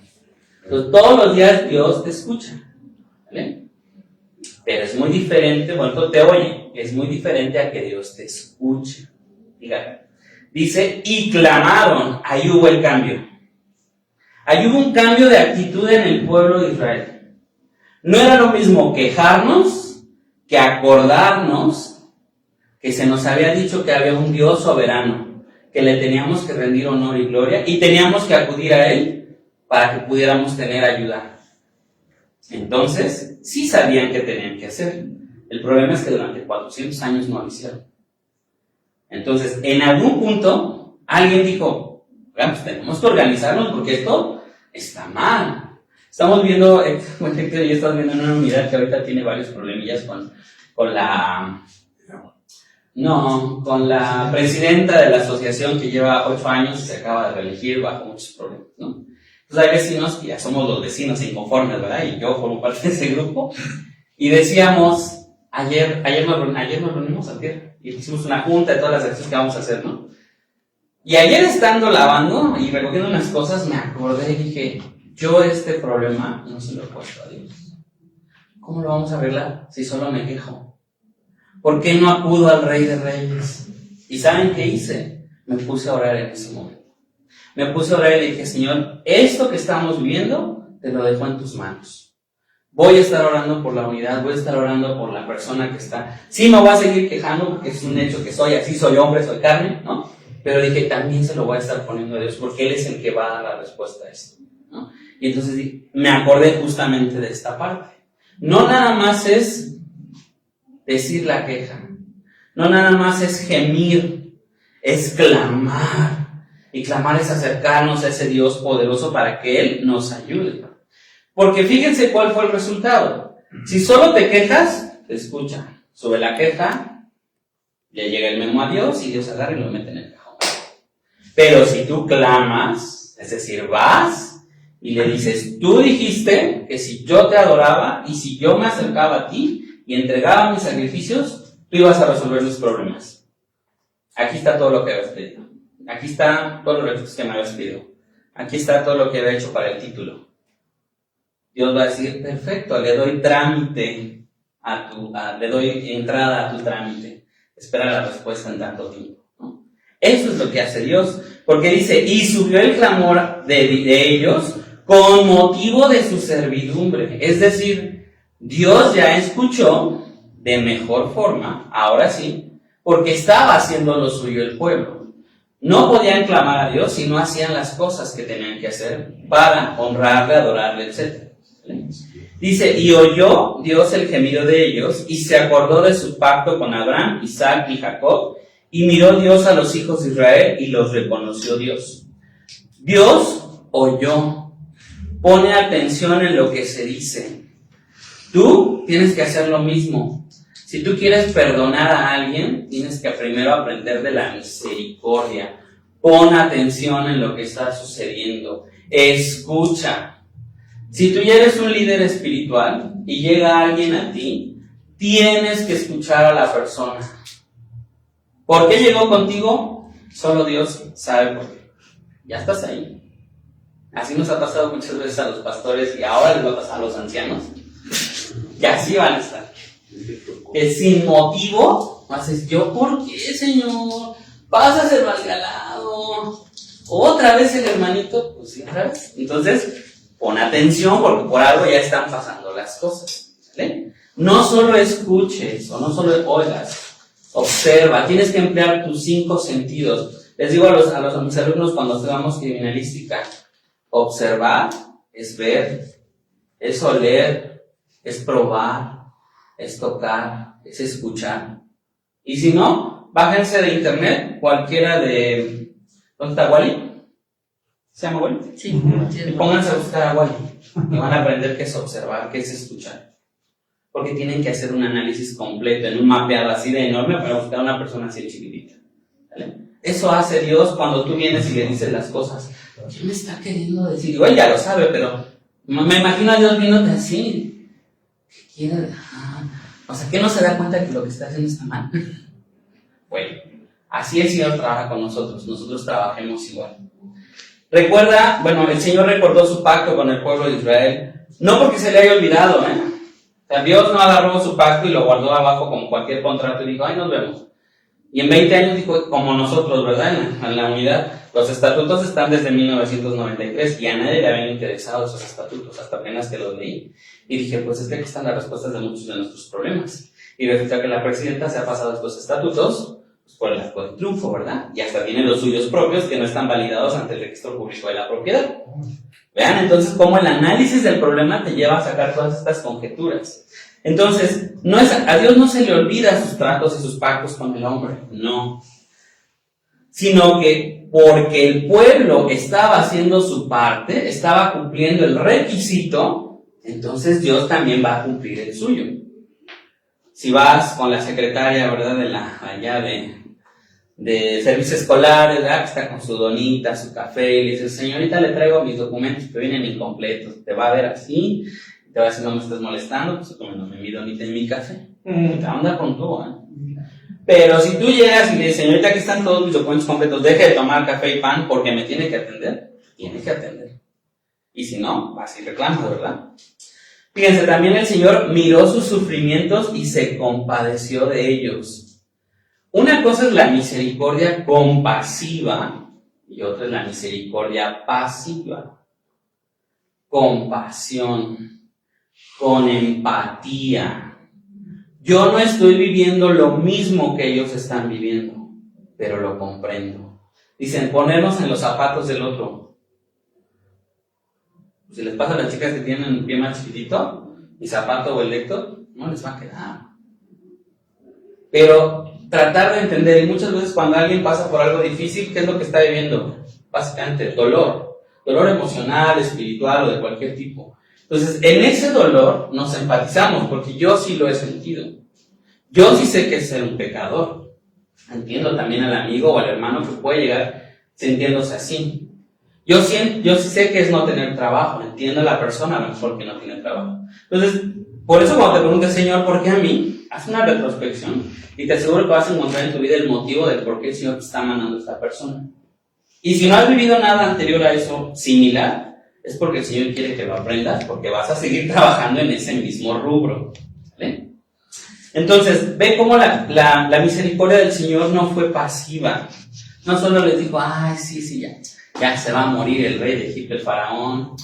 Entonces, todos los días Dios te escucha, ¿vale? Pero es muy diferente, bueno, te oye, es muy diferente a que Dios te escuche. Fíjate, dice, y clamaron, ahí hubo el cambio. Ahí hubo un cambio de actitud en el pueblo de Israel. No era lo mismo quejarnos que acordarnos que se nos había dicho que había un Dios soberano, que le teníamos que rendir honor y gloria y teníamos que acudir a Él para que pudiéramos tener ayuda. Entonces, sí sabían qué tenían que hacer. El problema es que durante 400 años no lo hicieron. Entonces, en algún punto, alguien dijo, pues tenemos que organizarnos porque esto está mal. Estamos viendo, bueno, Héctor y yo estamos viendo en una unidad que ahorita tiene varios problemillas con No, con la presidenta de la asociación que lleva 8 años y se acaba de reelegir bajo muchos problemas, ¿no? Entonces hay vecinos que ya somos los vecinos inconformes, ¿verdad? Y yo formo parte de ese grupo. Y decíamos, ayer nos reunimos antier, y hicimos una junta de todas las acciones que vamos a hacer, ¿no? Y ayer estando lavando y recogiendo unas cosas, me acordé y dije, yo este problema no se lo he puesto a Dios. ¿Cómo lo vamos a arreglar si solo me quejo? ¿Por qué no acudo al Rey de Reyes? ¿Y saben qué hice? Me puse a orar en ese momento. Me puse a orar y le dije, Señor, esto que estamos viviendo, te lo dejo en tus manos. Voy a estar orando por la unidad, voy a estar orando por la persona que está. Sí, me voy a seguir quejando porque es un hecho que soy así, soy hombre, soy carne, ¿no? Pero dije, también se lo voy a estar poniendo a Dios porque Él es el que va a dar la respuesta a esto, ¿no? Y entonces me acordé justamente de esta parte. No nada más es decir la queja, no nada más es gemir, es clamar. Y clamar es acercarnos a ese Dios poderoso para que Él nos ayude. Porque fíjense cuál fue el resultado. Si solo te quejas, te escucha. Sube la queja, le llega el memo a Dios y Dios agarra y lo mete en el cajón. Pero si tú clamas, es decir, vas y le dices, tú dijiste que si yo te adoraba y si yo me acercaba a ti y entregaba mis sacrificios, tú ibas a resolver mis problemas. Aquí está todo lo que habías pedido. Aquí está todos los requisitos que me habías pedido. Aquí está todo lo que había hecho para el título. Dios va a decir, perfecto, le doy trámite le doy entrada a tu trámite. Espera la respuesta en tanto tiempo, ¿no? Eso es lo que hace Dios, porque dice, y subió el clamor de ellos con motivo de su servidumbre. Es decir, Dios ya escuchó de mejor forma, ahora sí, porque estaba haciendo lo suyo el pueblo. No podían clamar a Dios si no hacían las cosas que tenían que hacer para honrarle, adorarle, etc. Dice, y oyó Dios el gemido de ellos, y se acordó de su pacto con Abraham, Isaac y Jacob, y miró Dios a los hijos de Israel, y los reconoció Dios. Dios oyó, pone atención en lo que se dice. Tú tienes que hacer lo mismo. Si tú quieres perdonar a alguien, tienes que primero aprender de la misericordia. Pon atención en lo que está sucediendo. Escucha. Si tú ya eres un líder espiritual y llega alguien a ti, tienes que escuchar a la persona. ¿Por qué llegó contigo? Solo Dios sabe por qué. Ya estás ahí. Así nos ha pasado muchas veces a los pastores y ahora les va a pasar a los ancianos. Y así van a estar. Que sin motivo, haces, ¿yo por qué, Señor? Vas a ser malgalado. Otra vez el hermanito, pues sí, otra vez. Entonces, pon atención porque por algo ya están pasando las cosas, ¿vale? No solo escuches o no solo oigas, observa, tienes que emplear tus 5 sentidos. Les digo a mis alumnos cuando estudiamos criminalística, observar es ver, es oler, es probar, es tocar, es escuchar. Y si no, bájense de internet, cualquiera de... ¿Dónde está Wally? ¿Se llama Wally? Sí. Y pónganse a buscar a Wally. Y van a aprender qué es observar, qué es escuchar. Porque tienen que hacer un análisis completo, en un mapeado así de enorme para buscar a una persona así chiquitita. ¿Vale? Eso hace Dios cuando tú vienes y le dices las cosas. ¿Qué me está queriendo decir? Digo, él ya lo sabe, pero me imagino a Dios viéndote así. ¿Qué quiere? O sea, que no se da cuenta que lo que está haciendo está mal. Bueno, así el Señor trabaja con nosotros. Nosotros trabajemos igual. Recuerda, bueno, el Señor recordó su pacto con el pueblo de Israel. No porque se le haya olvidado, O sea, Dios no agarró su pacto y lo guardó abajo como cualquier contrato y dijo, ay, nos vemos. Y en 20 años dijo, como nosotros, ¿verdad? En la unidad, los estatutos están desde 1993 y a nadie le habían interesado esos estatutos, hasta apenas que los leí. Y dije, pues es que aquí están las respuestas de muchos de nuestros problemas. Y resulta que la presidenta se ha pasado estos estatutos pues, por el arco de triunfo, ¿verdad? Y hasta tiene los suyos propios que no están validados ante el registro público de la propiedad. Vean entonces cómo el análisis del problema te lleva a sacar todas estas conjeturas. Entonces, a Dios no se le olvida sus tratos y sus pactos con el hombre, no. Sino que porque el pueblo estaba haciendo su parte, estaba cumpliendo el requisito, entonces Dios también va a cumplir el suyo. Si vas con la secretaria, ¿verdad? De servicio escolar, ¿verdad? Que está con su donita, su café, y le dices, señorita, le traigo mis documentos que vienen incompletos. Te va a ver así, te va a decir, no me estés molestando, pues estoy comiendo mi donita en mi café. Te va a andar con tú, ¿eh? Pero si tú llegas y le dices, señorita, aquí están todos mis documentos completos, deje de tomar café y pan porque me tiene que atender, Y si no, vas y reclamas, ¿verdad? Fíjense, también el Señor miró sus sufrimientos y se compadeció de ellos. Una cosa es la misericordia compasiva y otra es la misericordia pasiva. Compasión, con empatía. Yo no estoy viviendo lo mismo que ellos están viviendo, pero lo comprendo. Dicen, ponernos en los zapatos del otro. Si les pasa a las chicas que tienen un pie más chiquitito, mi zapato o el lector, no les va a quedar. Pero tratar de entender, y muchas veces cuando alguien pasa por algo difícil, ¿qué es lo que está viviendo? Básicamente dolor emocional, espiritual o de cualquier tipo. Entonces, en ese dolor nos empatizamos, porque yo sí lo he sentido. Yo sí sé que es ser un pecador. Entiendo también al amigo o al hermano que puede llegar sintiéndose así. Yo sí sé que es no tener trabajo, entiendo a la persona a lo mejor que no tiene trabajo. Entonces, por eso cuando te preguntes, Señor, ¿por qué a mí? Haz una retrospección y te aseguro que vas a encontrar en tu vida el motivo del por qué el Señor te está mandando a esta persona. Y si no has vivido nada anterior a eso similar, es porque el Señor quiere que lo aprendas, porque vas a seguir trabajando en ese mismo rubro. ¿Vale? Entonces, ve cómo la misericordia del Señor no fue pasiva. No solo les dijo, ay, sí, ya se va a morir el rey de Egipto, el faraón,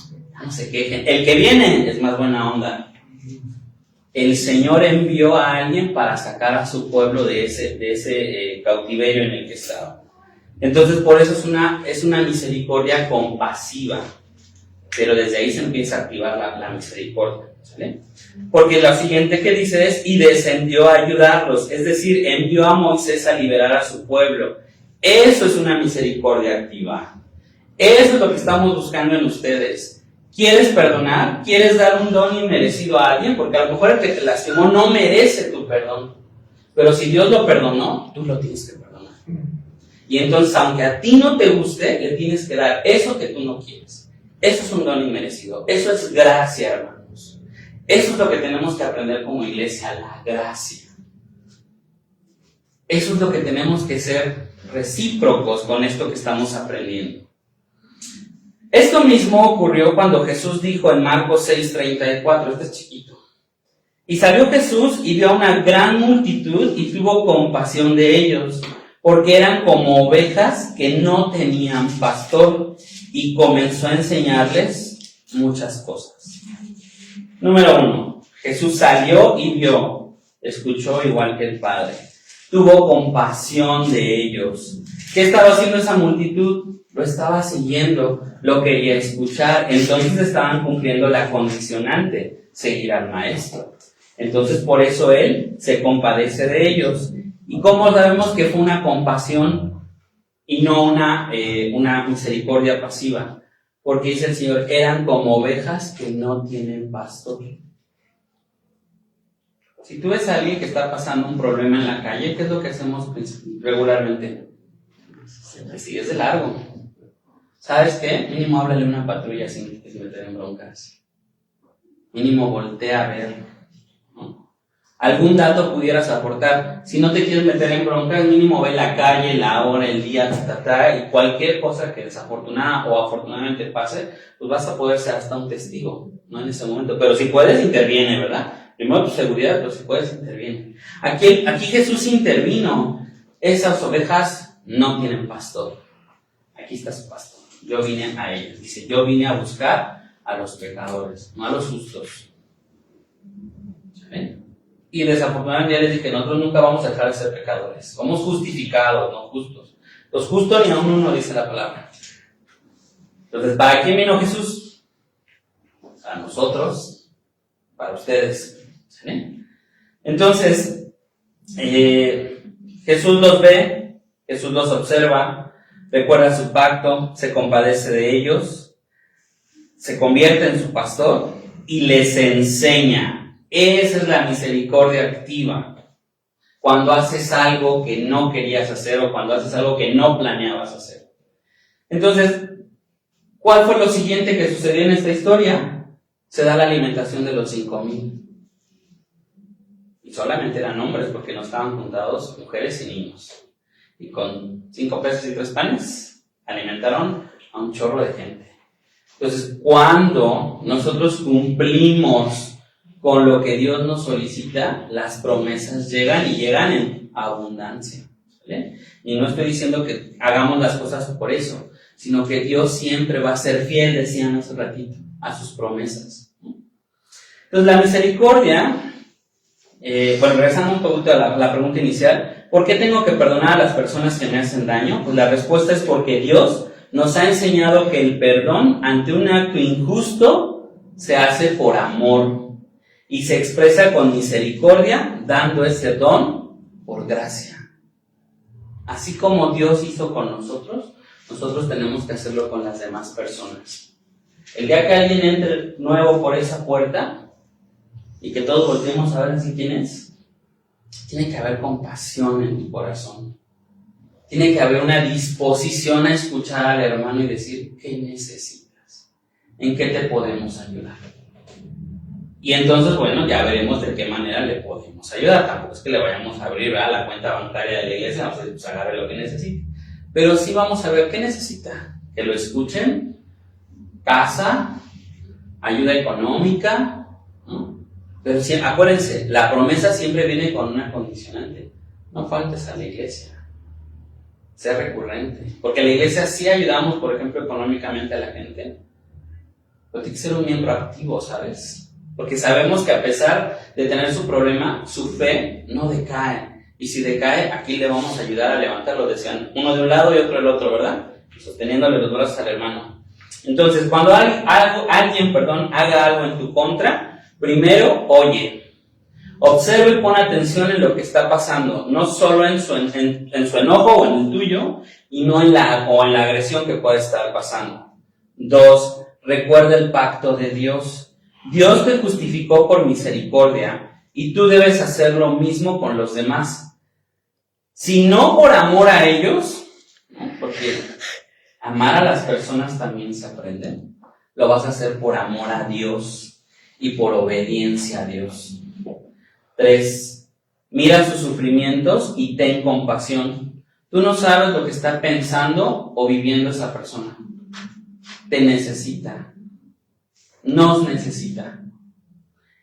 no se quejen. El que viene es más buena onda. El Señor envió a alguien para sacar a su pueblo de ese cautiverio en el que estaba. Entonces, por eso es una misericordia compasiva. Pero desde ahí se empieza a activar la misericordia, ¿sale? Porque lo siguiente que dice es, y descendió a ayudarlos. Es decir, envió a Moisés a liberar a su pueblo. Eso es una misericordia activa. Eso es lo que estamos buscando en ustedes. ¿Quieres perdonar? ¿Quieres dar un don inmerecido a alguien? Porque a lo mejor el que te lastimó no merece tu perdón. Pero si Dios lo perdonó, tú lo tienes que perdonar. Y entonces, aunque a ti no te guste, le tienes que dar eso que tú no quieres. Eso es un don inmerecido. Eso es gracia, hermanos. Eso es lo que tenemos que aprender como iglesia, la gracia. Eso es lo que tenemos que ser recíprocos con esto que estamos aprendiendo. Esto mismo ocurrió cuando Jesús dijo en Marcos 6:34, este es chiquito. Y salió Jesús y vio a una gran multitud y tuvo compasión de ellos, porque eran como ovejas que no tenían pastor, y comenzó a enseñarles muchas cosas. Número 1, Jesús salió y vio, escuchó igual que el Padre, tuvo compasión de ellos. ¿Qué estaba haciendo esa multitud? Lo estaba siguiendo, lo quería escuchar, entonces estaban cumpliendo la condicionante, seguir al maestro. Entonces por eso él se compadece de ellos. ¿Y cómo sabemos que fue una compasión y no una misericordia pasiva? Porque dice el Señor, eran como ovejas que no tienen pastor. Si tú ves a alguien que está pasando un problema en la calle, ¿qué es lo que hacemos regularmente? Siempre sigues de largo. ¿Sabes qué? Mínimo háblale a una patrulla sin meter en broncas. Mínimo voltea a ver, ¿no? Algún dato pudieras aportar. Si no te quieres meter en broncas, mínimo ve la calle, la hora, el día, y cualquier cosa que desafortunada o afortunadamente pase, pues vas a poder ser hasta un testigo, ¿no? En ese momento. Pero si puedes, interviene, ¿verdad? Primero tu seguridad, pero si puedes, interviene. Aquí Jesús intervino. Esas ovejas no tienen pastor. Aquí está su pastor. Yo vine a ellos. Dice, yo vine a buscar a los pecadores, no a los justos. ¿Saben? Y desafortunadamente ya les dije, nosotros nunca vamos a dejar de ser pecadores. Somos justificados, no justos. Los justos ni a uno dice la palabra. Entonces, ¿para quién vino Jesús? Para nosotros, para ustedes. ¿Sí? Entonces, Jesús los ve, Jesús los observa, recuerda su pacto, se compadece de ellos, se convierte en su pastor y les enseña. Esa es la misericordia activa. Cuando haces algo que no querías hacer o cuando haces algo que no planeabas hacer. Entonces, ¿cuál fue lo siguiente que sucedió en esta historia? Se da la alimentación de los 5,000. Y solamente eran hombres porque no estaban juntados mujeres y niños. Y con 5 pesos y 3 panes alimentaron a un chorro de gente. Entonces, cuando nosotros cumplimos con lo que Dios nos solicita, las promesas llegan y llegan en abundancia. ¿Vale? Y no estoy diciendo que hagamos las cosas por eso, sino que Dios siempre va a ser fiel, decían hace ratito, a sus promesas. Entonces, la misericordia, regresando un poquito a la pregunta inicial, ¿por qué tengo que perdonar a las personas que me hacen daño? Pues la respuesta es porque Dios nos ha enseñado que el perdón ante un acto injusto se hace por amor y se expresa con misericordia, dando ese don por gracia. Así como Dios hizo con nosotros, nosotros tenemos que hacerlo con las demás personas. El día que alguien entre nuevo por esa puerta y que todos volteemos a ver así quién es, tiene que haber compasión en tu corazón. Tiene que haber una disposición a escuchar al hermano y decir, ¿qué necesitas? ¿En qué te podemos ayudar? Y entonces, bueno, ya veremos de qué manera le podemos ayudar. Tampoco es que le vayamos a abrir, ¿verdad?, la cuenta bancaria de la iglesia, vamos a decir, pues agarre lo que necesite. Pero sí vamos a ver qué necesita. Que lo escuchen, casa, ayuda económica, ¿no? Pero sí, acuérdense, la promesa siempre viene con una condicionante. No faltes a la iglesia. Sea recurrente. Porque en la iglesia sí ayudamos, por ejemplo, económicamente a la gente. Pero tiene que ser un miembro activo, ¿sabes? Porque sabemos que a pesar de tener su problema, su fe no decae. Y si decae, aquí le vamos a ayudar a levantarlo. Decían, uno de un lado y otro del otro, ¿verdad? Sosteniéndole los brazos al hermano. Entonces, cuando alguien haga algo en tu contra, primero, oye. Observa y pon atención en lo que está pasando, no solo en su enojo o en el tuyo, y no en la agresión que puede estar pasando. 2, recuerda el pacto de Dios. Dios te justificó por misericordia y tú debes hacer lo mismo con los demás. Si no por amor a ellos, ¿no?, porque amar a las personas también se aprende, lo vas a hacer por amor a Dios y por obediencia a Dios. 3, mira sus sufrimientos y ten compasión. Tú no sabes lo que está pensando o viviendo esa persona. Te necesita. Nos necesita.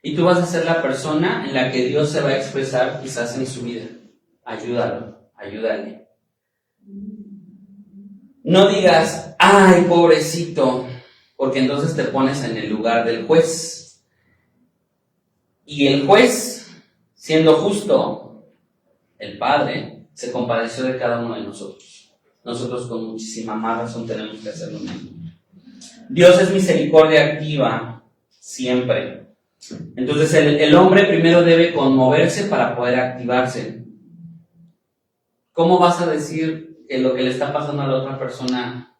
Y tú vas a ser la persona en la que Dios se va a expresar quizás en su vida. Ayúdalo, ayúdale. No digas, ay, pobrecito, porque entonces te pones en el lugar del juez. Y el juez, siendo justo, el Padre, se compadeció de cada uno de nosotros. Nosotros con muchísima más razón tenemos que hacer lo mismo. Dios es misericordia activa, siempre. Entonces el hombre primero debe conmoverse para poder activarse. ¿Cómo vas a decir que lo que le está pasando a la otra persona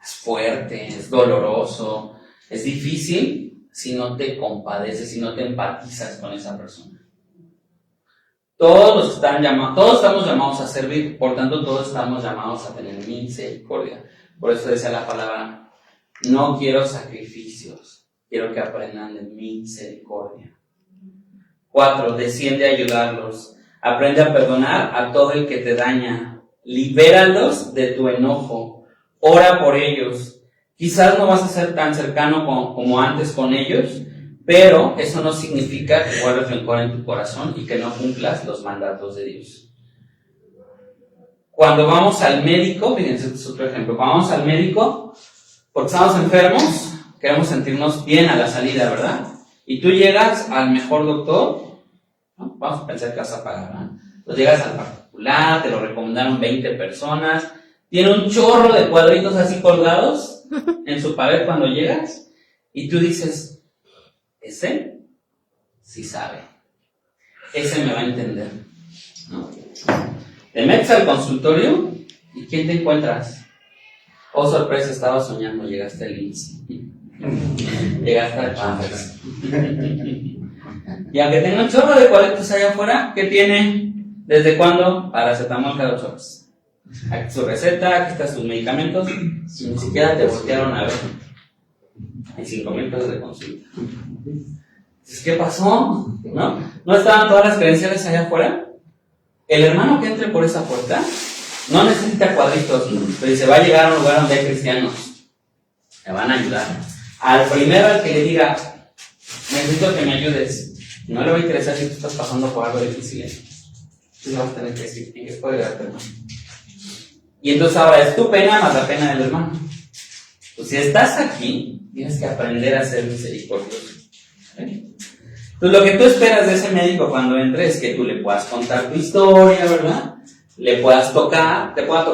es fuerte, es doloroso, es difícil, si no te compadeces, si no te empatizas con esa persona? Todos estamos llamados a servir, por tanto todos estamos llamados a tener misericordia. Por eso decía la palabra, no quiero sacrificios, quiero que aprendan de misericordia. 4, desciende a ayudarlos. Aprende a perdonar a todo el que te daña. Libéralos de tu enojo. Ora por ellos. Quizás no vas a ser tan cercano como antes con ellos, pero eso no significa que guardes rencor en tu corazón y que no cumplas los mandatos de Dios. Cuando vamos al médico, fíjense, este es otro ejemplo. Cuando vamos al médico, porque estamos enfermos, queremos sentirnos bien a la salida, ¿verdad? Y tú llegas al mejor doctor, ¿no? Vamos a pensar que vas a pagar, ¿no? Entonces llegas al particular, te lo recomendaron 20 personas, tiene un chorro de cuadritos así colgados en su pared cuando llegas, y tú dices, ese sí sabe, ese me va a entender, ¿no? Te metes al consultorio, ¿y quién te encuentras? Oh, sorpresa, estaba soñando, llegaste al IMSS. Llegaste al PAMPERS. Y aunque tenga un chorro de cuadritos allá afuera, ¿qué tiene? ¿Desde cuándo? Paracetamol cada 8 horas. Aquí su receta, aquí están sus medicamentos, ni siquiera te voltearon a ver. Hay 5,000 pesos de consulta. Entonces, ¿qué pasó? ¿No estaban todas las credenciales allá afuera? El hermano que entre por esa puerta no necesita cuadritos, pero dice, va a llegar a un lugar donde hay cristianos. Me van a ayudar. Al primero al que le diga, necesito que me ayudes, no le va a interesar si tú estás pasando por algo difícil. Tú le vas a tener que decir, ¿en qué puedo ayudarte, hermano? Y entonces ahora es tu pena más la pena del hermano. Pues si estás aquí, tienes que aprender a ser misericordioso. ¿Okay? Entonces lo que tú esperas de ese médico cuando entre es que tú le puedas contar tu historia, ¿verdad? Le puedas tocar, te pueda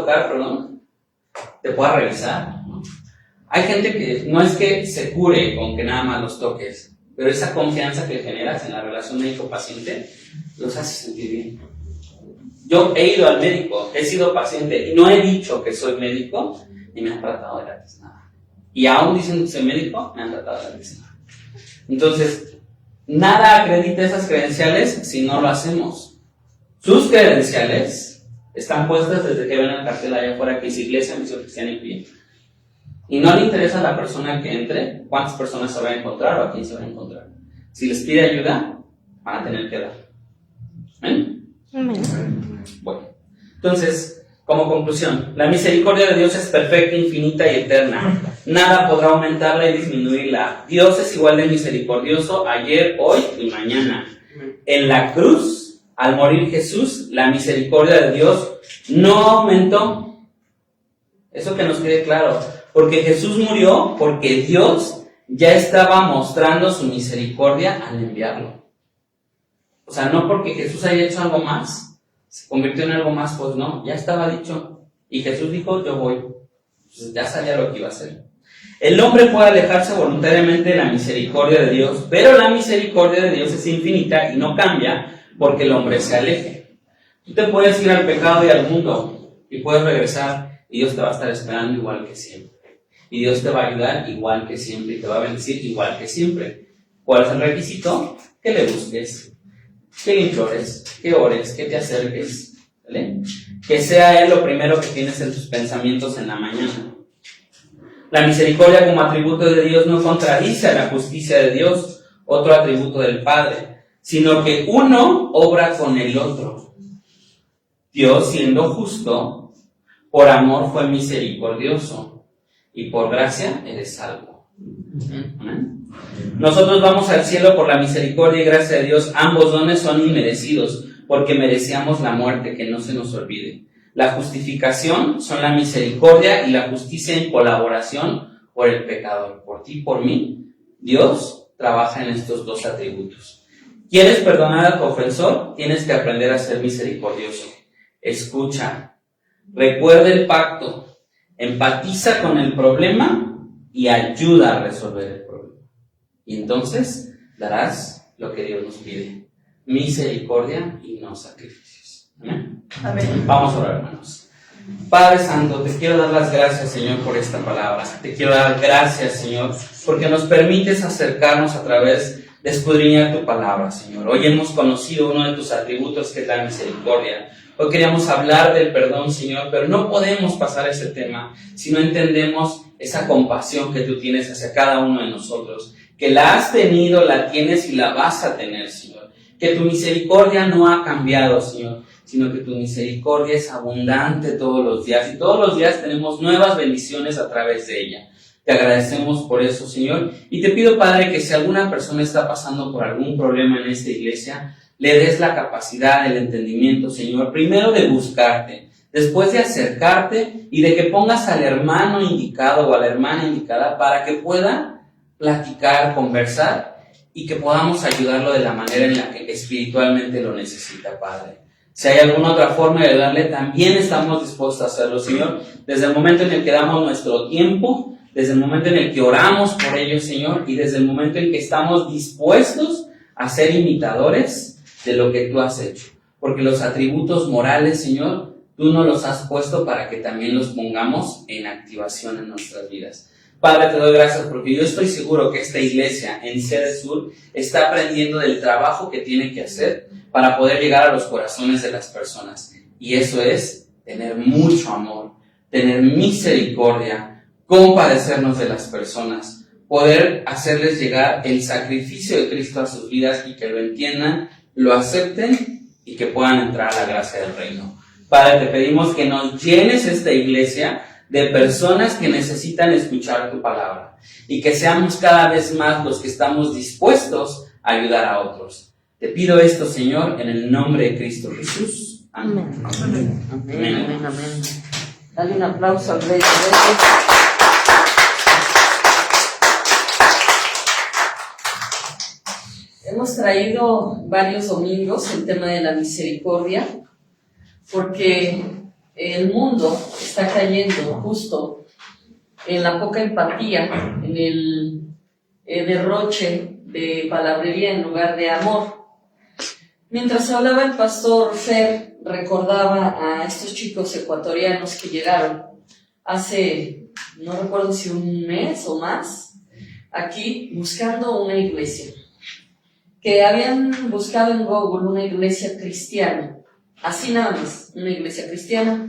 revisar, ¿no? Hay gente que no es que se cure con que nada más los toques, pero esa confianza que generas en la relación médico-paciente los hace sentir bien. Yo he ido al médico, he sido paciente y no he dicho que soy médico ni me han tratado de gratis nada. Y aún diciendo que soy médico, me han tratado de gratis nada. Entonces, nada acredita esas credenciales si no lo hacemos. Sus credenciales están puestas desde que ven el cartel allá afuera que dice Iglesia Misión Cristiana en Pie. Y no le interesa a la persona que entre cuántas personas se va a encontrar o a quién se va a encontrar. Si les pide ayuda, van a tener que dar. ¿Ven? Bueno, entonces, como conclusión, la misericordia de Dios es perfecta, infinita y eterna. Nada podrá aumentarla y disminuirla. Dios es igual de misericordioso ayer, hoy y mañana. En la cruz, al morir Jesús, la misericordia de Dios no aumentó. Eso que nos quede claro. Porque Jesús murió porque Dios ya estaba mostrando su misericordia al enviarlo. O sea, no porque Jesús haya hecho algo más, se convirtió en algo más, pues no, ya estaba dicho. Y Jesús dijo, yo voy. Pues ya sabía lo que iba a hacer. El hombre puede alejarse voluntariamente de la misericordia de Dios, pero la misericordia de Dios es infinita y no cambia porque el hombre se aleje. Tú te puedes ir al pecado y al mundo y puedes regresar y Dios te va a estar esperando igual que siempre. Y Dios te va a ayudar igual que siempre y te va a bendecir igual que siempre. ¿Cuál es el requisito? Que le busques, que le implores, que ores, que te acerques, ¿vale? Que sea Él lo primero que tienes en tus pensamientos en la mañana. La misericordia como atributo de Dios no contradice a la justicia de Dios, otro atributo del Padre, sino que uno obra con el otro. Dios, siendo justo, por amor fue misericordioso, y por gracia eres salvo. ¿Amén? Nosotros vamos al cielo por la misericordia y gracia de Dios. Ambos dones son inmerecidos, porque merecíamos la muerte, que no se nos olvide. La justificación son la misericordia y la justicia en colaboración por el pecador. Por ti y por mí, Dios trabaja en estos dos atributos. ¿Quieres perdonar a tu ofensor? Tienes que aprender a ser misericordioso. Escucha, recuerda el pacto, empatiza con el problema y ayuda a resolver el problema. Y entonces darás lo que Dios nos pide: misericordia y no sacrificios. ¿Amén? Amén. Vamos a orar, hermanos. Padre Santo, te quiero dar las gracias, Señor, por esta palabra. Te quiero dar gracias, Señor, porque nos permites acercarnos a través de escudriñar tu palabra, Señor. Hoy hemos conocido uno de tus atributos, que es la misericordia. Hoy queríamos hablar del perdón, Señor, pero no podemos pasar ese tema si no entendemos esa compasión que tú tienes hacia cada uno de nosotros, que la has tenido, la tienes y la vas a tener, Señor. Que tu misericordia no ha cambiado, Señor, sino que tu misericordia es abundante todos los días y todos los días tenemos nuevas bendiciones a través de ella. Te agradecemos por eso, Señor, y te pido, Padre, que si alguna persona está pasando por algún problema en esta iglesia, le des la capacidad, el entendimiento, Señor, primero de buscarte, después de acercarte y de que pongas al hermano indicado o a la hermana indicada para que pueda platicar, conversar y que podamos ayudarlo de la manera en la que espiritualmente lo necesita, Padre. Si hay alguna otra forma de ayudarle, también estamos dispuestos a hacerlo, Señor, desde el momento en el que damos nuestro tiempo, desde el momento en el que oramos por ellos, Señor, y desde el momento en que estamos dispuestos a ser imitadores de lo que tú has hecho. Porque los atributos morales, Señor, tú nos los has puesto para que también los pongamos en activación en nuestras vidas. Padre, te doy gracias porque yo estoy seguro que esta iglesia en Sede Sur está aprendiendo del trabajo que tiene que hacer para poder llegar a los corazones de las personas. Y eso es tener mucho amor, tener misericordia, compadecernos de las personas, poder hacerles llegar el sacrificio de Cristo a sus vidas y que lo entiendan, lo acepten y que puedan entrar a la gracia del reino. Padre, te pedimos que nos llenes esta iglesia de personas que necesitan escuchar tu palabra y que seamos cada vez más los que estamos dispuestos a ayudar a otros. Te pido esto, Señor, en el nombre de Cristo Jesús. Amén. Amén. Amén. Amén. Amén. Dale un aplauso al Rey de Reyes. Hemos traído varios domingos el tema de la misericordia, porque el mundo está cayendo justo en la poca empatía, en el derroche de palabrería en lugar de amor. Mientras hablaba el pastor Fer, recordaba a estos chicos ecuatorianos que llegaron hace, no recuerdo si un mes o más, aquí buscando una iglesia, que habían buscado en Google una iglesia cristiana, así nada más, una iglesia cristiana,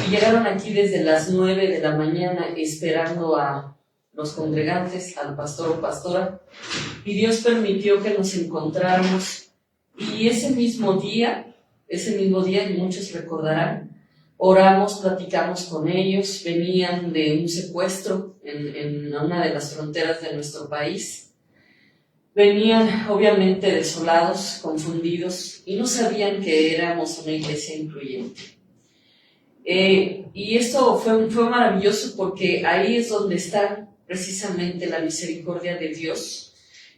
y llegaron aquí desde las 9 de la mañana esperando a los congregantes, al pastor o pastora, y Dios permitió que nos encontráramos, y ese mismo día, y muchos recordarán, oramos, platicamos con ellos, venían de un secuestro en una de las fronteras de nuestro país, venían obviamente desolados, confundidos, y no sabían que éramos una iglesia incluyente. Y esto fue maravilloso porque ahí es donde está precisamente la misericordia de Dios,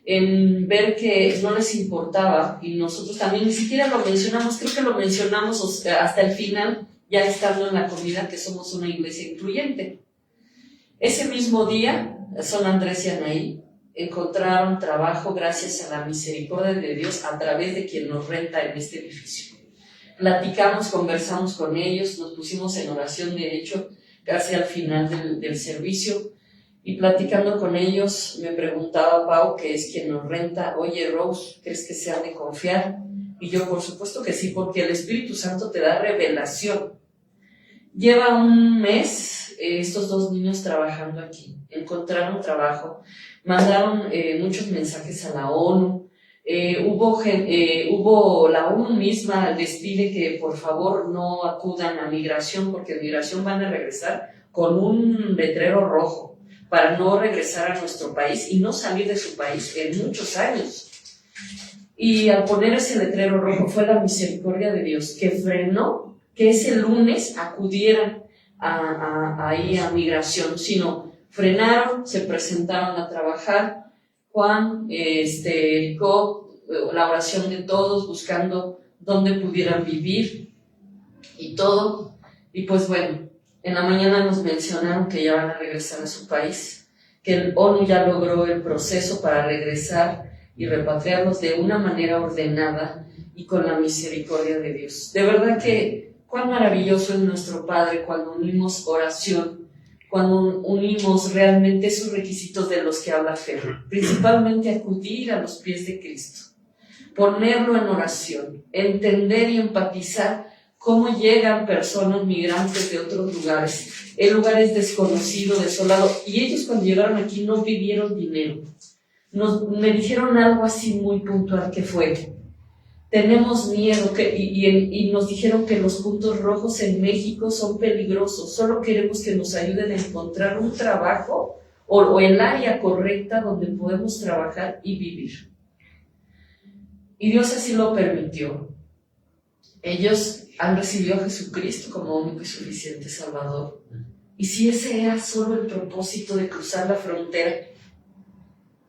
en ver que no les importaba, y nosotros también ni siquiera lo mencionamos, creo que lo mencionamos hasta el final, ya estando en la comida, que somos una iglesia incluyente. Ese mismo día, son Andrés y Anaí, encontraron trabajo gracias a la misericordia de Dios a través de quien nos renta en este edificio. Platicamos, conversamos con ellos, nos pusimos en oración, de hecho, casi al final del servicio, y platicando con ellos me preguntaba Pau, que es quien nos renta, oye Rose, ¿crees que se ha de confiar? Y yo, por supuesto que sí, porque el Espíritu Santo te da revelación. Lleva un mes estos dos niños trabajando aquí, encontraron trabajo, mandaron muchos mensajes a la ONU, hubo la ONU misma les pide que por favor no acudan a migración, porque en migración van a regresar con un letrero rojo para no regresar a nuestro país y no salir de su país en muchos años. Y al poner ese letrero rojo fue la misericordia de Dios que frenó que ese lunes acudieran ahí a migración, sino frenaron, se presentaron a trabajar. Juan la oración de todos, buscando dónde pudieran vivir y todo. Y pues bueno, en la mañana nos mencionaron que ya van a regresar a su país, que el ONU ya logró el proceso para regresar y repatriarlos de una manera ordenada y con la misericordia de Dios. De verdad que cuán maravilloso es nuestro Padre cuando unimos oración, cuando unimos realmente esos requisitos de los que habla Fer, principalmente acudir a los pies de Cristo, ponerlo en oración, entender y empatizar cómo llegan personas migrantes de otros lugares, en lugares desconocidos, desolados, y ellos cuando llegaron aquí no pidieron dinero. Me dijeron algo así muy puntual que fue, tenemos miedo, y nos dijeron que los puntos rojos en México son peligrosos, solo queremos que nos ayuden a encontrar un trabajo o el área correcta donde podemos trabajar y vivir. Y Dios así lo permitió. Ellos han recibido a Jesucristo como único y suficiente Salvador. Y si ese era solo el propósito de cruzar la frontera,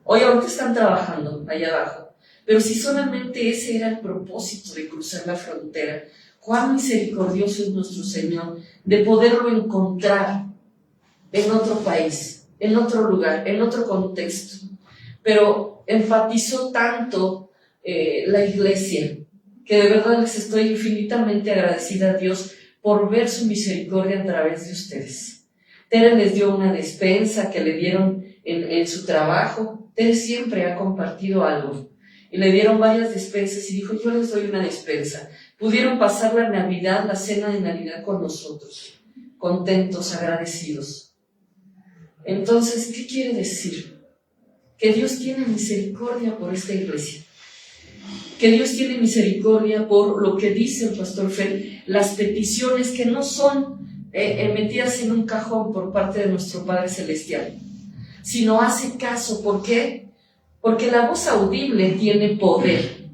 hoy ahorita están trabajando allá abajo, pero si solamente ese era el propósito de cruzar la frontera, cuán misericordioso es nuestro Señor de poderlo encontrar en otro país, en otro lugar, en otro contexto. Pero enfatizó tanto la iglesia, que de verdad les estoy infinitamente agradecida a Dios por ver su misericordia a través de ustedes, Tere les dio una despensa que le dieron en su trabajo. Tere siempre ha compartido algo. Y le dieron varias despensas y dijo, yo les doy una despensa. Pudieron pasar la Navidad, la cena de Navidad con nosotros, contentos, agradecidos. Entonces, ¿qué quiere decir? Que Dios tiene misericordia por esta iglesia. Que Dios tiene misericordia por lo que dice el pastor Fer, las peticiones que no son metidas en un cajón por parte de nuestro Padre Celestial, sino hace caso. ¿Por qué? Porque la voz audible tiene poder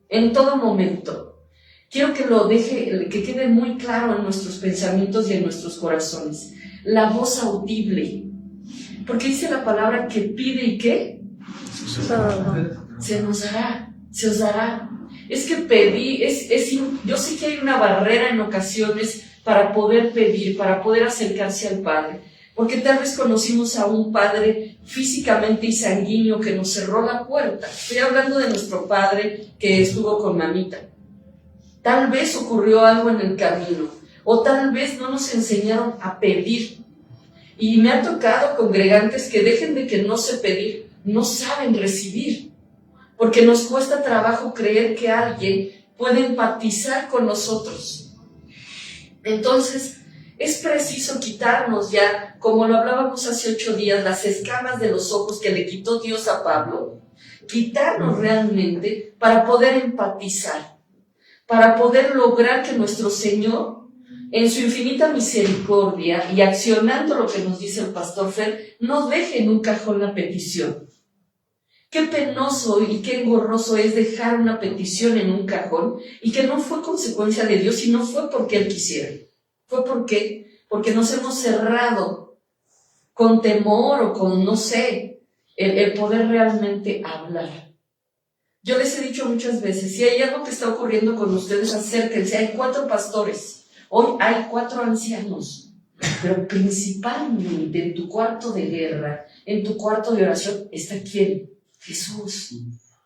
en todo momento. Quiero que quede muy claro en nuestros pensamientos y en nuestros corazones. La voz audible. Porque dice la palabra que pide y ¿qué? Se nos dará, se os dará. Es que pedir, yo sé que hay una barrera en ocasiones para poder pedir, para poder acercarse al Padre. Porque tal vez conocimos a un padre físicamente y sanguíneo que nos cerró la puerta. Estoy hablando de nuestro padre que estuvo con mamita. Tal vez ocurrió algo en el camino, o tal vez no nos enseñaron a pedir. Y me ha tocado congregantes que dejen de que no sé pedir, no saben recibir, porque nos cuesta trabajo creer que alguien puede empatizar con nosotros. Entonces, es preciso quitarnos ya, como lo hablábamos hace 8 días, las escamas de los ojos que le quitó Dios a Pablo, quitarnos realmente para poder empatizar, para poder lograr que nuestro Señor, en su infinita misericordia y accionando lo que nos dice el pastor Fer, no deje en un cajón la petición. Qué penoso y qué engorroso es dejar una petición en un cajón y que no fue consecuencia de Dios y no fue porque Él quisiera. Fue porque nos hemos cerrado con temor o con, no sé, el poder realmente hablar. Yo les he dicho muchas veces, si hay algo que está ocurriendo con ustedes, acérquense. Hay 4 pastores, hoy hay 4 ancianos, pero principalmente en tu cuarto de guerra, en tu cuarto de oración, ¿está quién? Jesús.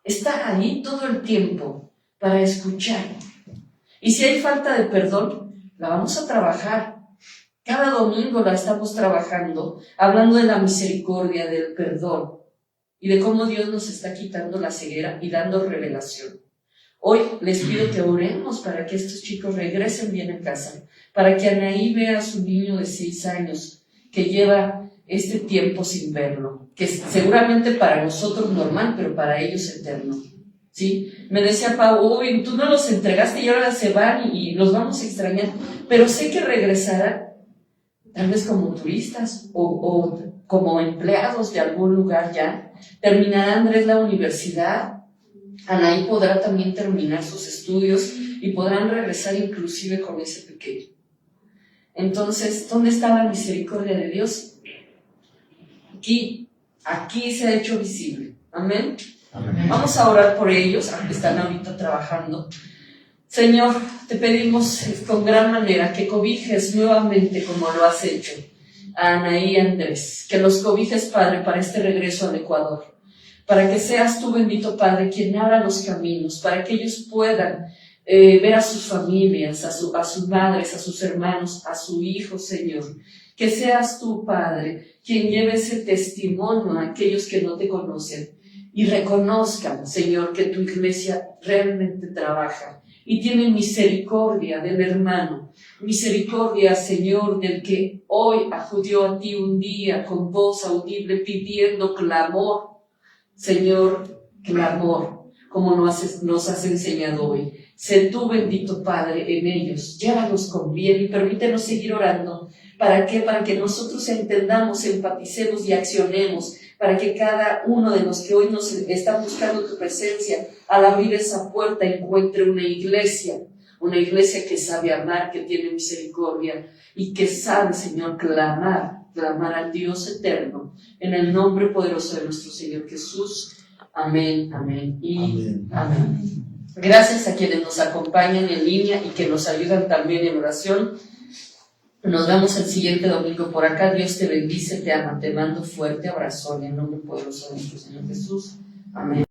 Está ahí todo el tiempo para escuchar. Y si hay falta de perdón, la vamos a trabajar. Cada domingo la estamos trabajando, hablando de la misericordia, del perdón y de cómo Dios nos está quitando la ceguera y dando revelación. Hoy les pido que oremos para que estos chicos regresen bien a casa, para que Anaí vea a su niño de 6 años que lleva este tiempo sin verlo, que es seguramente para nosotros normal, pero para ellos eterno. ¿Sí? Me decía Pau, uy, tú no los entregaste y ahora se van y los vamos a extrañar, pero sé que regresarán, tal vez como turistas o como empleados de algún lugar ya. Terminará Andrés la universidad, Anaí podrá también terminar sus estudios y podrán regresar inclusive con ese pequeño. Entonces, ¿dónde está la misericordia de Dios? Aquí se ha hecho visible. Amén. Amén. Vamos a orar por ellos, aunque están ahorita trabajando. Señor, te pedimos con gran manera que cobijes nuevamente, como lo has hecho, a Anaí y Andrés, que los cobijes, Padre, para este regreso al Ecuador, para que seas tú, bendito Padre, quien abra los caminos, para que ellos puedan ver a sus familias, a sus madres, a sus hermanos, a su hijo, Señor. Que seas tú, Padre, quien lleve ese testimonio a aquellos que no te conocen y reconozcan, Señor, que tu iglesia realmente trabaja y tiene misericordia del hermano, misericordia, Señor, del que hoy acudió a ti un día con voz audible pidiendo clamor, Señor, clamor, como nos has enseñado hoy. Sé tú, bendito Padre, en ellos, llévalos con bien y permítenos seguir orando. ¿Para qué? Para que nosotros entendamos, empaticemos y accionemos, para que cada uno de los que hoy nos está buscando tu presencia, al abrir esa puerta encuentre una iglesia que sabe amar, que tiene misericordia y que sabe, Señor, clamar al Dios eterno, en el nombre poderoso de nuestro Señor Jesús. Amén, amén y amén. Gracias a quienes nos acompañan en línea y que nos ayudan también en oración. Nos vemos el siguiente domingo por acá. Dios te bendice, te ama, te mando fuerte abrazo en el nombre poderoso de nuestro Señor Jesús. Amén.